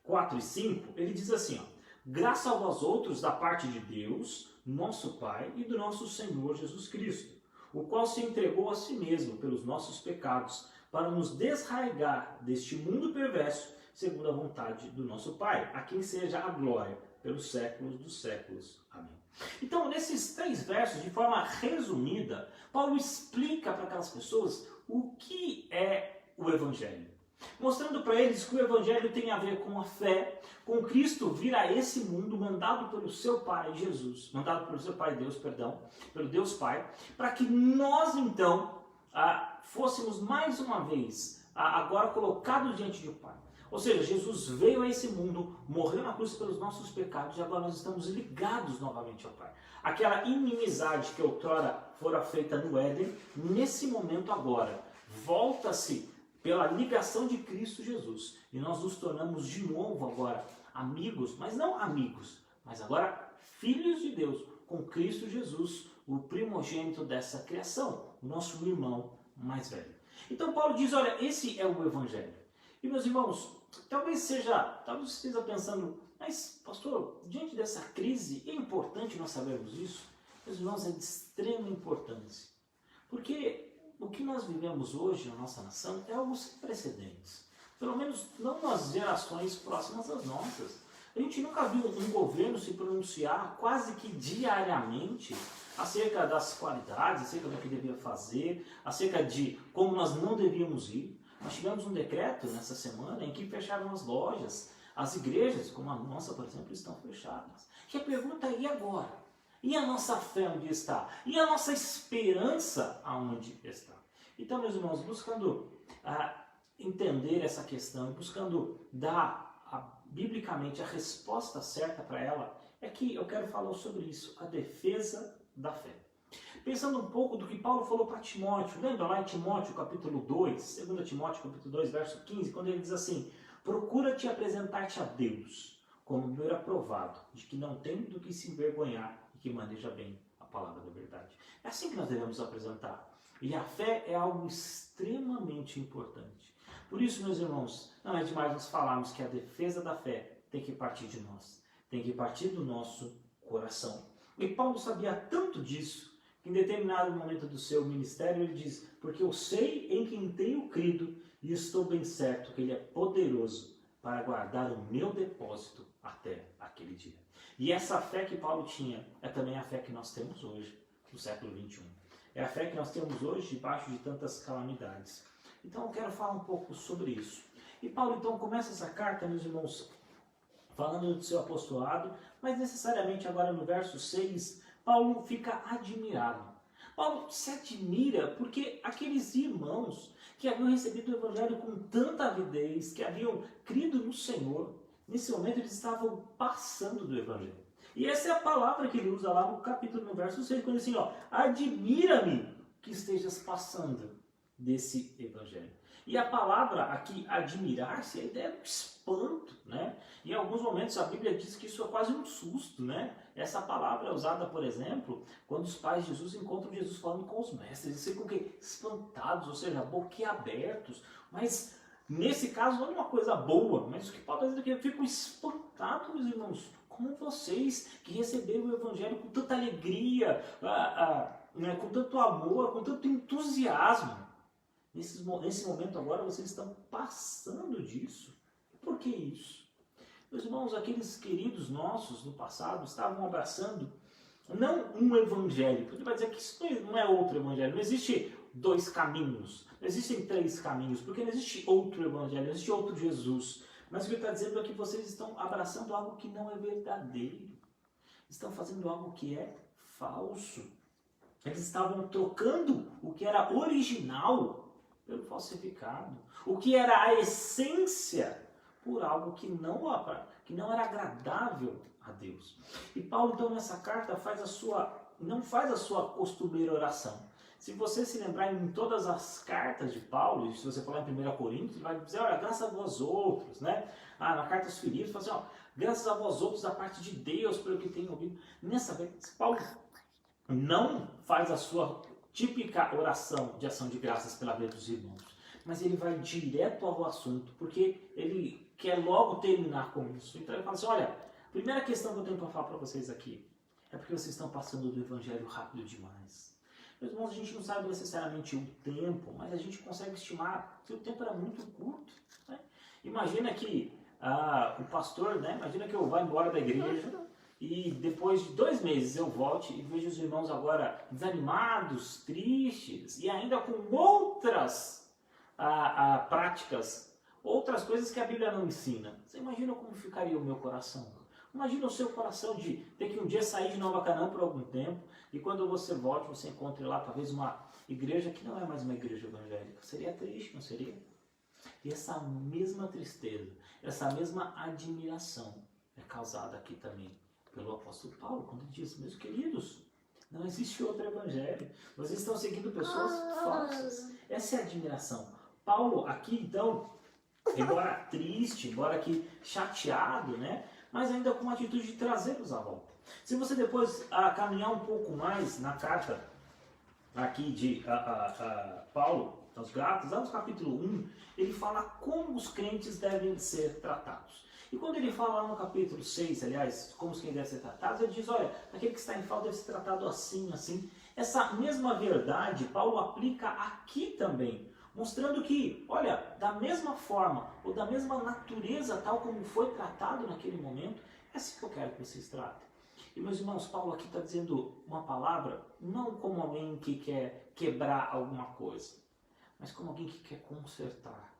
4 e 5, ele diz assim, ó, graça a vós outros da parte de Deus, nosso Pai, e do nosso Senhor Jesus Cristo, o qual se entregou a si mesmo pelos nossos pecados, para nos desraigar deste mundo perverso, segundo a vontade do nosso Pai, a quem seja a glória pelos séculos dos séculos. Amém. Então, nesses 3 versos, de forma resumida, Paulo explica para aquelas pessoas o que é o Evangelho, mostrando para eles que o Evangelho tem a ver com a fé, com Cristo vir a esse mundo mandado pelo seu Pai Jesus, mandado pelo seu Pai Deus, perdão, pelo Deus Pai, para que nós então fôssemos mais uma vez agora colocados diante do Pai. Ou seja, Jesus veio a esse mundo, morreu na cruz pelos nossos pecados e agora nós estamos ligados novamente ao Pai. Aquela inimizade que outrora fora feita no Éden, nesse momento agora, volta-se pela ligação de Cristo Jesus. E nós nos tornamos de novo agora amigos, mas não amigos, mas agora filhos de Deus, com Cristo Jesus, o primogênito dessa criação, o nosso irmão mais velho. Então Paulo diz, olha, esse é o Evangelho. E meus irmãos, talvez você esteja pensando, mas pastor, diante dessa crise, é importante nós sabermos isso? Meus irmãos, é de extrema importância. Porque o que nós vivemos hoje na nossa nação é algo sem precedentes. Pelo menos não nas gerações próximas às nossas. A gente nunca viu um governo se pronunciar quase que diariamente acerca das qualidades, acerca do que devia fazer, acerca de como nós não devíamos ir. Nós tivemos um decreto nessa semana em que fecharam as lojas, as igrejas, como a nossa, por exemplo, estão fechadas. E a pergunta é, e agora? E a nossa fé onde está? E a nossa esperança aonde está? Então, meus irmãos, buscando entender essa questão, buscando dar biblicamente a resposta certa para ela, é que eu quero falar sobre isso, a defesa da fé. Pensando um pouco do que Paulo falou para Timóteo, lembra lá em Timóteo capítulo 2, 2 Timóteo capítulo 2, verso 15, quando ele diz assim, procura-te apresentar-te a Deus como meu aprovado, de que não tem do que se envergonhar e que maneja bem a palavra da verdade. É assim que nós devemos apresentar. E a fé é algo extremamente importante. Por isso, meus irmãos, não é demais nós falarmos que a defesa da fé tem que partir de nós, tem que partir do nosso coração. E Paulo sabia tanto disso, que em determinado momento do seu ministério ele diz, porque eu sei em quem tenho crido e estou bem certo que ele é poderoso para guardar o meu depósito até aquele dia. E essa fé que Paulo tinha é também a fé que nós temos hoje, no século 21. É a fé que nós temos hoje debaixo de tantas calamidades. Então eu quero falar um pouco sobre isso. E Paulo então começa essa carta, meus irmãos, falando do seu apostolado, mas necessariamente agora no verso 6, Paulo fica admirado. Paulo se admira porque aqueles irmãos que haviam recebido o Evangelho com tanta avidez, que haviam crido no Senhor, nesse momento eles estavam passando do Evangelho. E essa é a palavra que ele usa lá no capítulo, no verso 6, quando ele diz assim, admira-me que estejas passando desse Evangelho. E a palavra aqui, admirar-se, a ideia do espanto, né? Em alguns momentos a Bíblia diz que isso é quase um susto, né? Essa palavra é usada, por exemplo, quando os pais de Jesus encontram Jesus falando com os mestres, eles ficam espantados, ou seja, boquiabertos. Mas nesse caso não é uma coisa boa, mas o que Paulo está dizendo é que ficam espantados, meus irmãos, como vocês que receberam o Evangelho com tanta alegria, com tanto amor, com tanto entusiasmo. Nesse momento agora vocês estão passando disso. Por que isso? Meus irmãos, aqueles queridos nossos no passado estavam abraçando não um evangelho, porque vai dizer que isso não é outro evangelho, não existe dois caminhos, não existem três caminhos, porque não existe outro evangelho, não existe outro Jesus. Mas o que ele está dizendo é que vocês estão abraçando algo que não é verdadeiro, estão fazendo algo que é falso. Eles estavam trocando o que era original pelo falsificado, o que era a essência por algo que não era agradável a Deus. E Paulo então nessa carta não faz a sua costumeira oração. Se você se lembrar em todas as cartas de Paulo, se você falar em 1 Coríntios, ele vai dizer, olha, graças a vós outros, né? Na carta aos Filipos, fala assim, graças a vós outros da parte de Deus, pelo que tenho ouvido. Nessa vez, Paulo não faz a sua típica oração de ação de graças pela vida dos irmãos, mas ele vai direto ao assunto, porque ele quer logo terminar com isso. Então ele fala assim, olha, a primeira questão que eu tenho para falar para vocês aqui é porque vocês estão passando do Evangelho rápido demais. Meus irmãos, a gente não sabe necessariamente o tempo, mas a gente consegue estimar que o tempo era muito curto. Né? Imagina que o pastor, né? Imagina que eu vá embora da igreja e depois de 2 meses eu volte e vejo os irmãos agora desanimados, tristes e ainda com outras práticas, outras coisas que a Bíblia não ensina. Você imagina como ficaria o meu coração? Imagina o seu coração de ter que um dia sair de Nova Canaã por algum tempo e quando você volte, você encontre lá talvez uma igreja que não é mais uma igreja evangélica. Seria triste, não seria? E essa mesma tristeza, essa mesma admiração é causada aqui também pelo apóstolo Paulo, quando ele diz, meus queridos, não existe outro evangelho. Vocês estão seguindo pessoas falsas. Essa é a admiração. Paulo aqui então, embora triste, embora aqui chateado, né? Mas ainda com a atitude de trazê-los à volta. Se você depois caminhar um pouco mais na carta aqui de Paulo aos Gálatas, lá no capítulo 1, ele fala como os crentes devem ser tratados. E quando ele fala lá no capítulo 6, aliás, como os crentes devem ser tratados, ele diz, olha, aquele que está em falta deve ser tratado assim, assim. Essa mesma verdade Paulo aplica aqui também, mostrando que, olha, da mesma forma, ou da mesma natureza, tal como foi tratado naquele momento, é assim que eu quero que vocês tratem. E meus irmãos, Paulo aqui está dizendo uma palavra, não como alguém que quer quebrar alguma coisa, mas como alguém que quer consertar.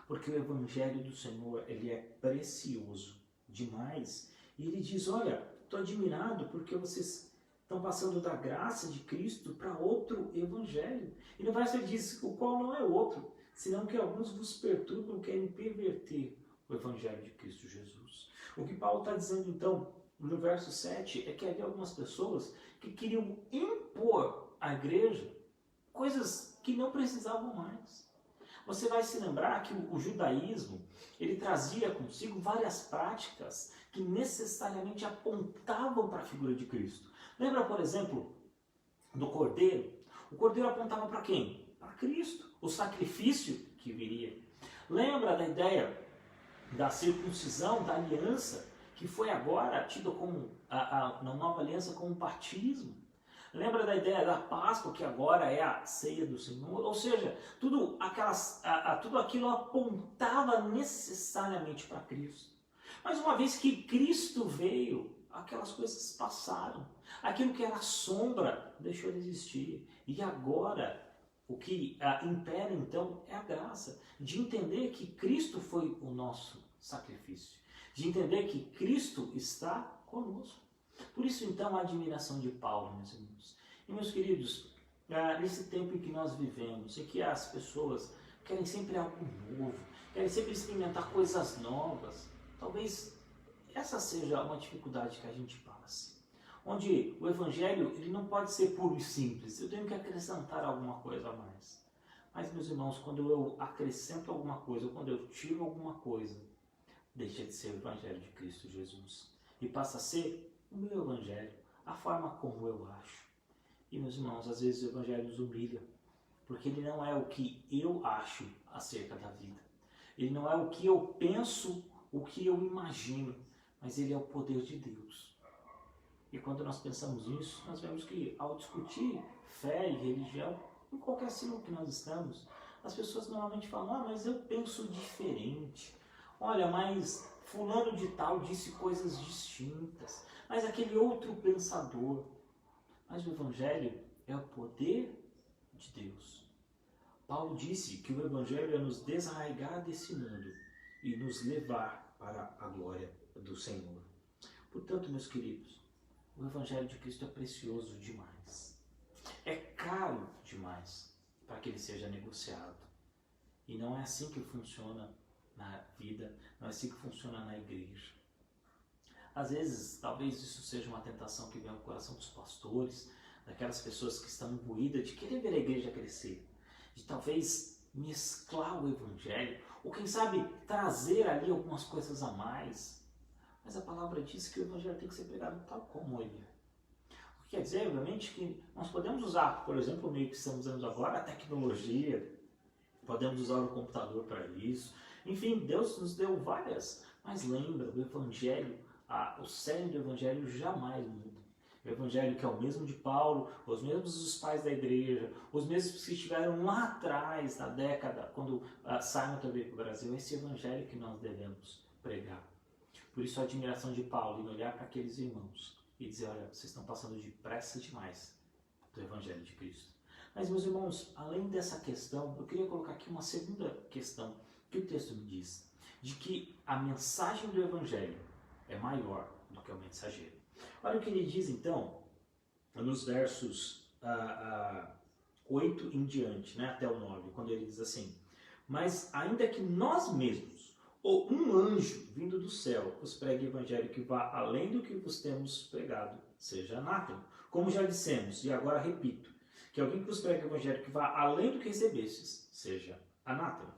Porque o Evangelho do Senhor, ele é precioso demais. E ele diz, olha, estou admirado porque vocês estão passando da graça de Cristo para outro Evangelho. E no verso ele diz, o qual não é outro, senão que alguns vos perturbam, querem perverter o Evangelho de Cristo Jesus. O que Paulo está dizendo então, no verso 7, é que havia algumas pessoas que queriam impor à igreja coisas que não precisavam mais. Você vai se lembrar que o judaísmo, ele trazia consigo várias práticas que necessariamente apontavam para a figura de Cristo. Lembra, por exemplo, do cordeiro? O cordeiro apontava para quem? Para Cristo, o sacrifício que viria. Lembra da ideia da circuncisão, da aliança, que foi agora tido como, na nova aliança, como batismo? Lembra da ideia da Páscoa, que agora é a ceia do Senhor? Ou seja, tudo aquilo apontava necessariamente para Cristo. Mas uma vez que Cristo veio, aquelas coisas passaram. Aquilo que era sombra deixou de existir. E agora, o que impera então é a graça. De entender que Cristo foi o nosso sacrifício. De entender que Cristo está conosco. Por isso, então, a admiração de Paulo, meus irmãos. E, meus queridos, nesse tempo em que nós vivemos, em que as pessoas querem sempre algo novo, querem sempre experimentar coisas novas, talvez essa seja uma dificuldade que a gente passe. Onde o Evangelho ele não pode ser puro e simples, eu tenho que acrescentar alguma coisa a mais. Mas, meus irmãos, quando eu acrescento alguma coisa, ou quando eu tiro alguma coisa, deixa de ser o Evangelho de Cristo Jesus. E passa a ser o meu Evangelho, a forma como eu acho. E, meus irmãos, às vezes o Evangelho nos humilha, porque ele não é o que eu acho acerca da vida. Ele não é o que eu penso, o que eu imagino, mas ele é o poder de Deus. E quando nós pensamos nisso, nós vemos que ao discutir fé e religião, em qualquer círculo que nós estamos, as pessoas normalmente falam, mas eu penso diferente. Olha, mas fulano de tal disse coisas distintas. Mas aquele outro pensador. Mas o Evangelho é o poder de Deus. Paulo disse que o Evangelho é nos desarraigar desse mundo e nos levar para a glória do Senhor. Portanto, meus queridos, o Evangelho de Cristo é precioso demais. É caro demais para que ele seja negociado. E não é assim que funciona na vida, não é assim que funciona na igreja. Às vezes, talvez isso seja uma tentação que vem ao coração dos pastores, daquelas pessoas que estão imbuídas de querer ver a igreja crescer, de talvez mesclar o Evangelho, ou quem sabe trazer ali algumas coisas a mais. Mas a palavra diz que o Evangelho tem que ser pregado tal como ele é. O que quer dizer, obviamente, que nós podemos usar, por exemplo, o meio que estamos usando agora, a tecnologia, podemos usar o computador para isso. Enfim, Deus nos deu várias, mas lembra, o Evangelho, o cerne do Evangelho jamais muda. O Evangelho que é o mesmo de Paulo, os mesmos dos pais da igreja, os mesmos que estiveram lá atrás, na década, quando Simon veio para o Brasil, esse Evangelho que nós devemos pregar. Por isso a admiração de Paulo em olhar para aqueles irmãos e dizer, olha, vocês estão passando depressa demais do Evangelho de Cristo. Mas, meus irmãos, além dessa questão, eu queria colocar aqui uma segunda questão que o texto me diz, de que a mensagem do Evangelho é maior do que o mensageiro. Olha o que ele diz então, nos versos 8 em diante, né, até o 9, quando ele diz assim, mas ainda que nós mesmos, ou um anjo vindo do céu, vos pregue o Evangelho que vá além do que vos temos pregado, seja anátema. Como já dissemos, e agora repito, que alguém que vos pregue o Evangelho que vá além do que recebestes, seja anátema.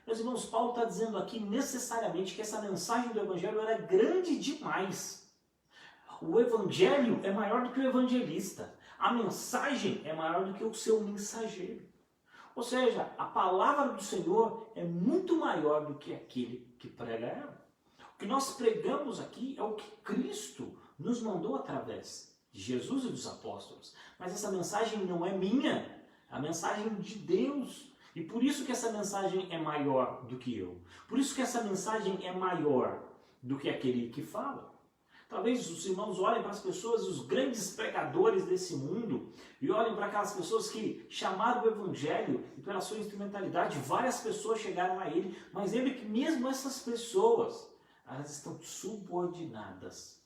Meus irmãos, Paulo está dizendo aqui necessariamente que essa mensagem do Evangelho era grande demais. O Evangelho é maior do que o evangelista. A mensagem é maior do que o seu mensageiro. Ou seja, a palavra do Senhor é muito maior do que aquele que prega ela. O que nós pregamos aqui é o que Cristo nos mandou através de Jesus e dos apóstolos. Mas essa mensagem não é minha, é a mensagem de Deus. E por isso que essa mensagem é maior do que eu. Por isso que essa mensagem é maior do que aquele que fala. Talvez os irmãos olhem para as pessoas, os grandes pregadores desse mundo, e olhem para aquelas pessoas que chamaram o Evangelho e pela sua instrumentalidade, várias pessoas chegaram a ele, mas lembre que mesmo essas pessoas, elas estão subordinadas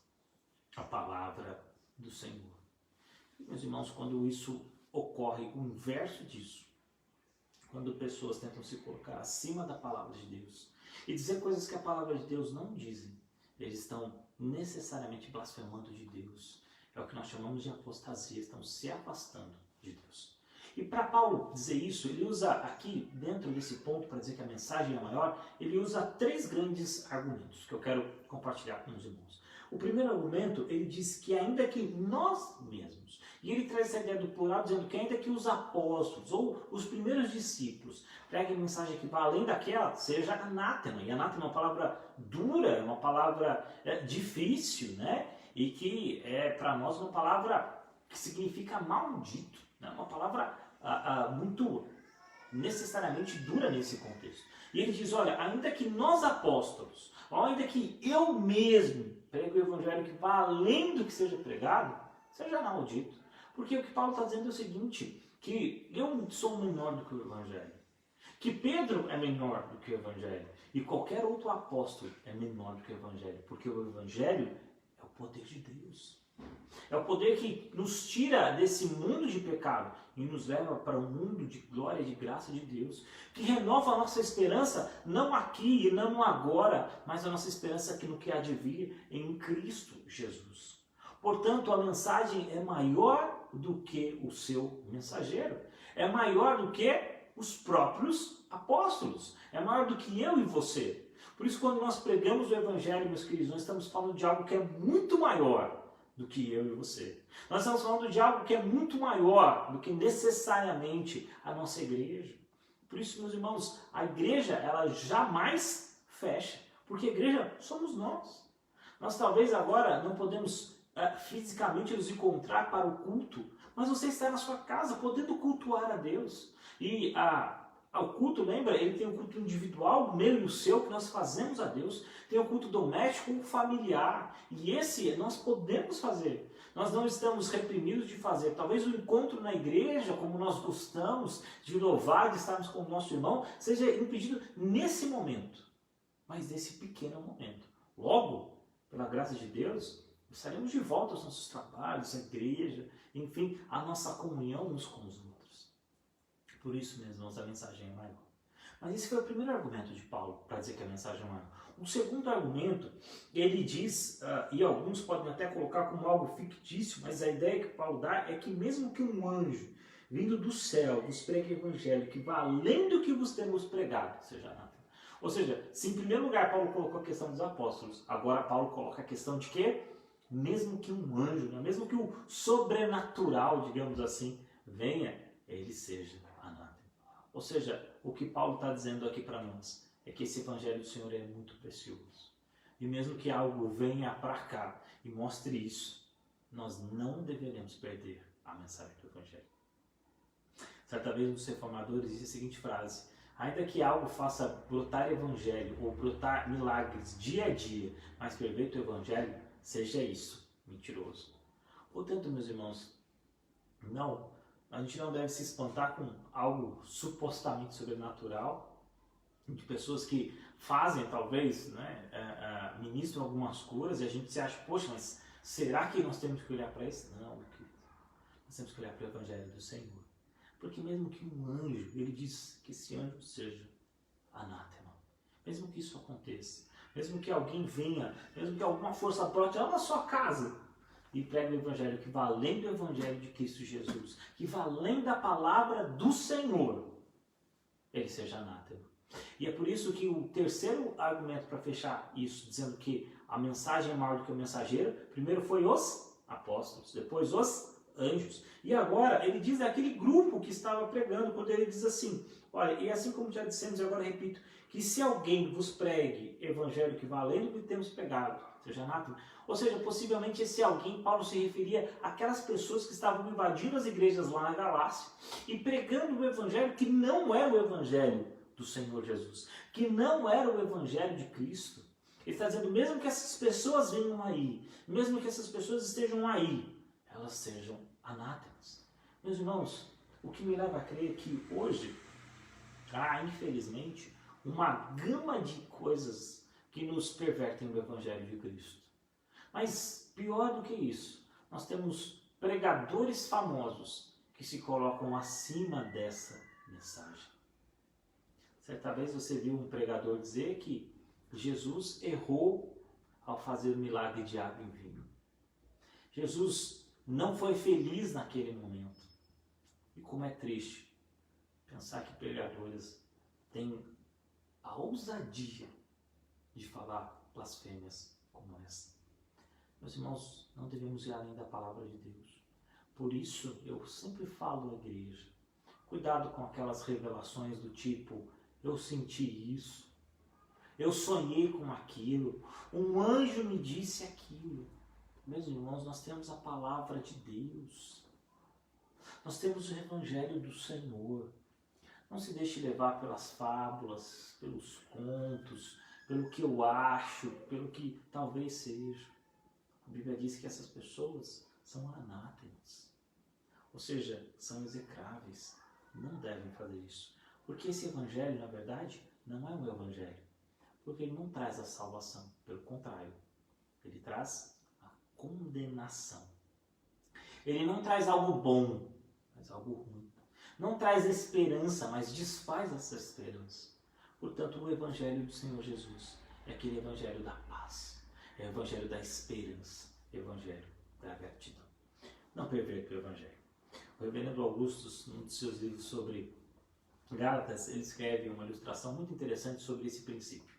à palavra do Senhor. E, meus irmãos, quando isso ocorre, o inverso disso, quando pessoas tentam se colocar acima da palavra de Deus e dizer coisas que a palavra de Deus não dizem, eles estão necessariamente blasfemando de Deus. É o que nós chamamos de apostasia, estão se afastando de Deus. E para Paulo dizer isso, ele usa aqui, dentro desse ponto, para dizer que a mensagem é maior, ele usa 3 grandes argumentos que eu quero compartilhar com os irmãos. O primeiro argumento, ele diz que ainda que nós mesmos, e ele traz essa ideia do plural, dizendo que ainda que os apóstolos, ou os primeiros discípulos, preguem mensagem que vai além daquela, seja anátema. E anátema é uma palavra dura, é uma palavra difícil, né? E que é para nós uma palavra que significa maldito, né? Uma palavra muito necessariamente dura nesse contexto. E ele diz, olha, ainda que nós apóstolos, ou ainda que eu mesmo pregue o evangelho que vá além do que seja pregado, seja maldito. Porque o que Paulo está dizendo é o seguinte, que eu sou menor do que o evangelho, que Pedro é menor do que o evangelho, e qualquer outro apóstolo é menor do que o evangelho, porque o evangelho é o poder de Deus. É o poder que nos tira desse mundo de pecado e nos leva para um mundo de glória e de graça de Deus, que renova a nossa esperança, não aqui e não agora, mas a nossa esperança aqui no que há de vir em Cristo Jesus. Portanto, a mensagem é maior do que o seu mensageiro, é maior do que os próprios apóstolos, é maior do que eu e você. Por isso, quando nós pregamos o Evangelho, meus queridos, nós estamos falando de algo que é muito maior do que eu e você. Nós estamos falando de algo que é muito maior do que necessariamente a nossa igreja. Por isso, meus irmãos, a igreja, ela jamais fecha, porque a igreja somos nós. Nós talvez agora não podemos fisicamente nos encontrar para o culto, mas você está na sua casa podendo cultuar a Deus. E o culto, lembra, ele tem um culto individual, o meu e o seu, que nós fazemos a Deus. Tem o culto doméstico, familiar. E esse nós podemos fazer. Nós não estamos reprimidos de fazer. Talvez o encontro na igreja, como nós gostamos de louvar, de estarmos com o nosso irmão, seja impedido nesse momento. Mas nesse pequeno momento. Logo, pela graça de Deus, estaremos de volta aos nossos trabalhos, à igreja, enfim, a nossa comunhão uns com os outros. Por isso, meus irmãos, a mensagem é maior. Mas esse foi o primeiro argumento de Paulo para dizer que a mensagem é maior. O segundo argumento, ele diz, e alguns podem até colocar como algo fictício, mas a ideia que Paulo dá é que mesmo que um anjo vindo do céu vos pregue o evangelho que vá além do que vos temos pregado, seja nada. Ou seja, se em primeiro lugar Paulo colocou a questão dos apóstolos, agora Paulo coloca a questão de quê? Mesmo que um anjo, né? Mesmo que o sobrenatural, digamos assim, venha, ele seja anátema. Ou seja, o que Paulo está dizendo aqui para nós é que esse evangelho do Senhor é muito precioso. E mesmo que algo venha para cá e mostre isso, nós não deveremos perder a mensagem do evangelho. Certa vez, um dos reformadores disse a seguinte frase: ainda que algo faça brotar evangelho ou brotar milagres dia a dia, mas perder o evangelho, seja isso mentiroso. Portanto, meus irmãos, a gente não deve se espantar com algo supostamente sobrenatural, de pessoas que fazem, talvez, né, ministram algumas curas, e a gente se acha, poxa, mas será que nós temos que olhar para isso? Não, querido. Nós temos que olhar para o evangelho do Senhor. Porque mesmo que um anjo, ele diz que esse anjo seja anátema, mesmo que isso aconteça, mesmo que alguém venha, mesmo que alguma força brote lá na sua casa e pregue o evangelho que vá além do evangelho de Cristo Jesus, que vá além da palavra do Senhor, ele seja anátema. E é por isso que o terceiro argumento para fechar isso, dizendo que a mensagem é maior do que o mensageiro, primeiro foi os apóstolos, depois os anjos. E agora ele diz daquele grupo que estava pregando, quando ele diz assim, olha, e assim como já dissemos, e agora repito, que se alguém vos pregue evangelho que vá além do que temos pregado, seja anátema. Ou seja, possivelmente esse alguém, Paulo se referia àquelas pessoas que estavam invadindo as igrejas lá na Galácia e pregando o evangelho que não era o evangelho do Senhor Jesus, que não era o evangelho de Cristo. Ele está dizendo, mesmo que essas pessoas venham aí, mesmo que essas pessoas estejam aí, elas sejam anátemas. Meus irmãos, o que me leva a crer que hoje há, infelizmente, uma gama de coisas que nos pervertem o evangelho de Cristo. Mas pior do que isso, nós temos pregadores famosos que se colocam acima dessa mensagem. Certa vez você viu um pregador dizer que Jesus errou ao fazer o milagre de água em vinho. Jesus não foi feliz naquele momento. E como é triste pensar que pregadores têm a ousadia de falar blasfêmias como essa. Meus irmãos, não devemos ir além da palavra de Deus. Por isso, eu sempre falo à igreja, cuidado com aquelas revelações do tipo, eu senti isso, eu sonhei com aquilo, um anjo me disse aquilo. Meus irmãos, nós temos a palavra de Deus. Nós temos o evangelho do Senhor. Não se deixe levar pelas fábulas, pelos contos, pelo que eu acho, pelo que talvez seja. A Bíblia diz que essas pessoas são anátemas. Ou seja, são execráveis. Não devem fazer isso. Porque esse evangelho, na verdade, não é um evangelho. Porque ele não traz a salvação. Pelo contrário, ele traz a condenação. Ele não traz algo bom, mas algo ruim. Não traz esperança, mas desfaz essa esperança. Portanto, o evangelho do Senhor Jesus é aquele evangelho da paz. É o evangelho da esperança. É o evangelho da gratidão. Não perverta o evangelho. O reverendo Augusto, num de seus livros sobre Gálatas, ele escreve uma ilustração muito interessante sobre esse princípio.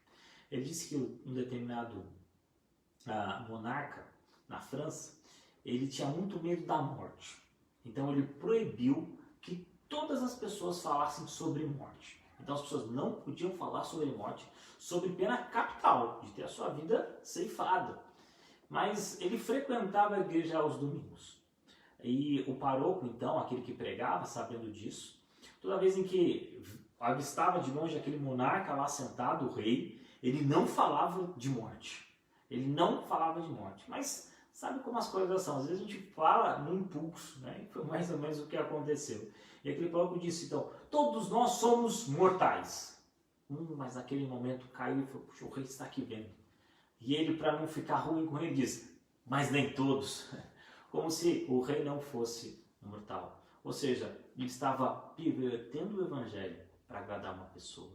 Ele disse que um determinado monarca na França, ele tinha muito medo da morte. Então ele proibiu que todas as pessoas falassem sobre morte. Então as pessoas não podiam falar sobre morte, sobre pena capital, de ter a sua vida ceifada. Mas ele frequentava a igreja aos domingos. E o paroco, então, aquele que pregava, sabendo disso, toda vez em que avistava de longe aquele monarca lá sentado, o rei, ele não falava de morte. Ele não falava de morte. Mas sabe como as coisas são? Às vezes a gente fala no impulso, né? E foi mais ou menos o que aconteceu. E aquele paroco disse, então, todos nós somos mortais. Mas naquele momento caiu e falou, puxa, o rei está aqui vendo. E ele, para não ficar ruim com ele, diz, mas nem todos. Como se o rei não fosse mortal. Ou seja, ele estava pervertendo o evangelho para agradar uma pessoa.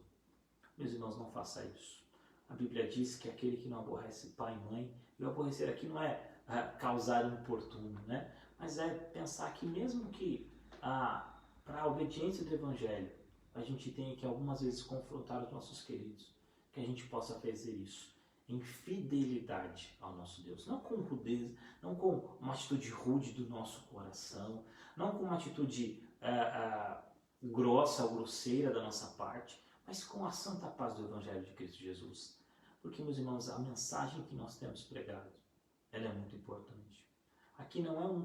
Meus irmãos, não faça isso. A Bíblia diz que aquele que não aborrece pai e mãe, e o aborrecer aqui não é causar importuno, né? Mas é pensar que mesmo que para a obediência do evangelho, a gente tenha que algumas vezes confrontar os nossos queridos, que a gente possa fazer isso em fidelidade ao nosso Deus, não com rudeza, não com uma atitude rude do nosso coração, não com uma atitude grossa ou grosseira da nossa parte, mas com a santa paz do Evangelho de Cristo Jesus. Porque, meus irmãos, a mensagem que nós temos pregado, ela é muito importante. Aqui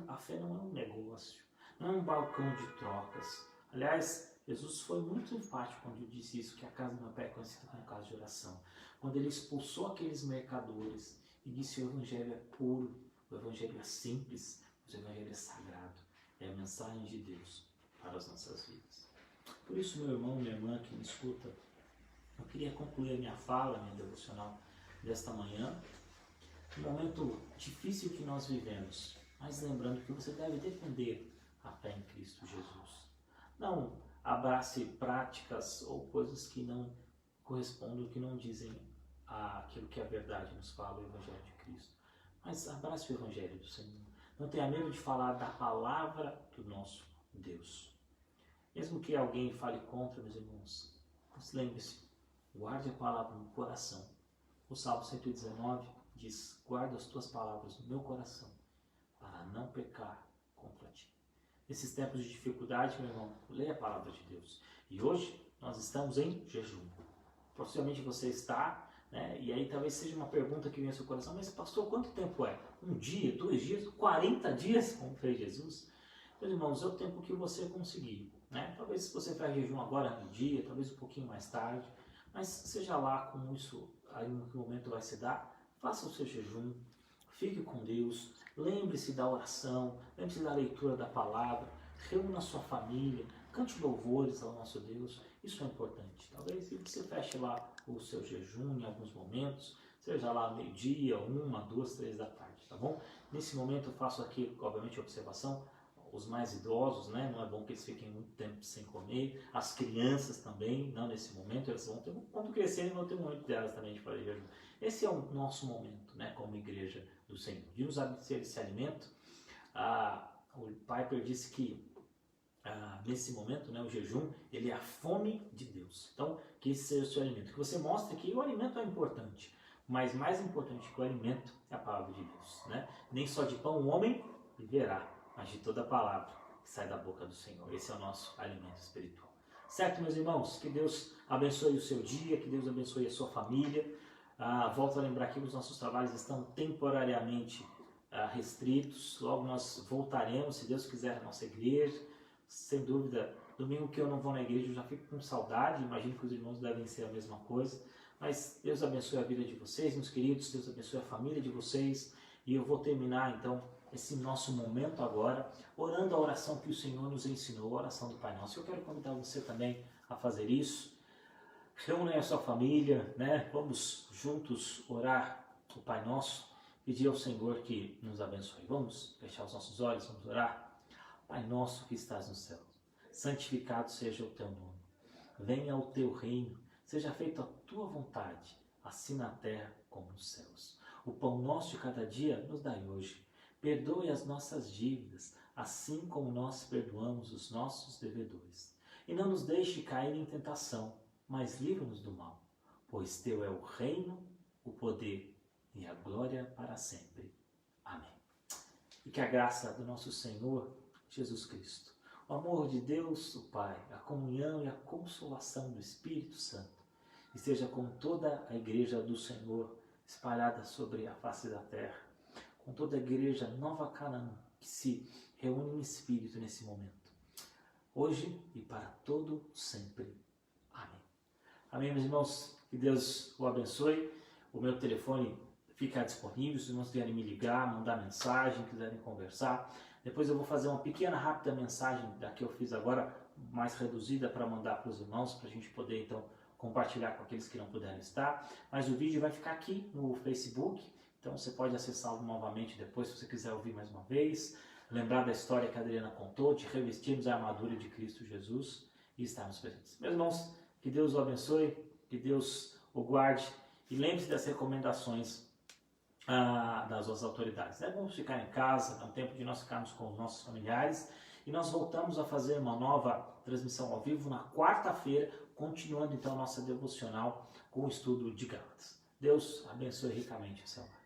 a fé não é um negócio, não é um balcão de trocas. Aliás, Jesus foi muito enfático quando disse isso, que a casa do meu pai é conhecida como casa de oração. Quando ele expulsou aqueles mercadores e disse o evangelho é puro, o evangelho é simples, o evangelho é sagrado. É a mensagem de Deus para as nossas vidas. Por isso, meu irmão, minha irmã que me escuta, eu queria concluir a minha fala, minha devocional desta manhã, um momento difícil que nós vivemos, mas lembrando que você deve defender a fé em Cristo Jesus. Não abrace práticas ou coisas que não correspondem, que não dizem aquilo que a verdade nos fala, o Evangelho de Cristo. Mas abrace o Evangelho do Senhor. Não tenha medo de falar da palavra do nosso Deus. Mesmo que alguém fale contra, meus irmãos, Mas lembre-se, guarde a palavra no coração. O Salmo 119 diz, guarda as tuas palavras no meu coração, para não pecar contra ti. Nesses tempos de dificuldade, meu irmão, leia a palavra de Deus. E hoje nós estamos em jejum. Possivelmente você está, né? E aí talvez seja uma pergunta que venha ao seu coração, mas pastor, quanto tempo é? 1 dia, 2 dias, 40 dias, como fez Jesus? Meus irmãos, é o tempo que você conseguir, né? Talvez você faça jejum agora no dia, talvez um pouquinho mais tarde, mas seja lá como isso, aí no que momento vai se dar, faça o seu jejum, fique com Deus, lembre-se da oração, lembre-se da leitura da palavra, reúna a sua família, cante louvores ao nosso Deus, isso é importante. Talvez você feche lá o seu jejum em alguns momentos, seja lá meio-dia, 1, 2, 3 da tarde, tá bom? Nesse momento eu faço aqui, obviamente, a observação, os mais idosos, né? Não é bom que eles fiquem muito tempo sem comer, as crianças também, não nesse momento, elas vão ter, quando crescerem, vão ter um momento delas também de fazer jejum. Esse é o nosso momento, né? Como igreja do Senhor, de nos abster desse alimento. O Piper disse que nesse momento, né, o jejum, ele é a fome de Deus. Então, que esse seja o seu alimento. Que você mostre que o alimento é importante, mas mais importante que o alimento é a palavra de Deus, né? Nem só de pão o homem viverá, mas de toda a palavra que sai da boca do Senhor. Esse é o nosso alimento espiritual. Certo, meus irmãos? Que Deus abençoe o seu dia, que Deus abençoe a sua família. Volto a lembrar que os nossos trabalhos estão temporariamente restritos. Logo nós voltaremos, se Deus quiser, à nossa igreja. Sem dúvida, domingo que eu não vou na igreja, eu já fico com saudade. Imagino que os irmãos devem ser a mesma coisa. Mas Deus abençoe a vida de vocês, meus queridos. Deus abençoe a família de vocês. E eu vou terminar, então, esse nosso momento agora, orando a oração que o Senhor nos ensinou, a oração do Pai Nosso. Eu quero convidar você também a fazer isso. Reúne a sua família, né? Vamos juntos orar o Pai Nosso, pedir ao Senhor que nos abençoe. Vamos fechar os nossos olhos, vamos orar. Pai nosso que estás no céu, santificado seja o teu nome. Venha o teu reino, seja feita a tua vontade, assim na terra como nos céus. O pão nosso de cada dia nos dai hoje. Perdoe as nossas dívidas, assim como nós perdoamos os nossos devedores. E não nos deixe cair em tentação, mas livra-nos do mal, pois teu é o reino, o poder e a glória para sempre. Amém. E que a graça do nosso Senhor Jesus Cristo, o amor de Deus, o Pai, a comunhão e a consolação do Espírito Santo esteja com toda a igreja do Senhor espalhada sobre a face da terra, com toda a igreja Nova Canaã que se reúne em espírito nesse momento, hoje e para todo sempre. Amém. Amém, meus irmãos, que Deus o abençoe. O meu telefone fica disponível, se os irmãos quiserem me ligar, mandar mensagem, quiserem conversar. Depois eu vou fazer uma pequena, rápida mensagem da que eu fiz agora, mais reduzida, para mandar para os irmãos, para a gente poder então compartilhar com aqueles que não puderam estar. Mas o vídeo vai ficar aqui no Facebook, então você pode acessá-lo novamente depois, se você quiser ouvir mais uma vez. Lembrar da história que a Adriana contou, de revestirmos a armadura de Cristo Jesus e estarmos presentes. Meus irmãos, que Deus o abençoe, que Deus o guarde e lembre-se das recomendações das nossas autoridades. Vamos ficar em casa, é um tempo de nós ficarmos com os nossos familiares e nós voltamos a fazer uma nova transmissão ao vivo na quarta-feira, continuando então a nossa devocional com o estudo de Gálatas. Deus abençoe ricamente o seu lar.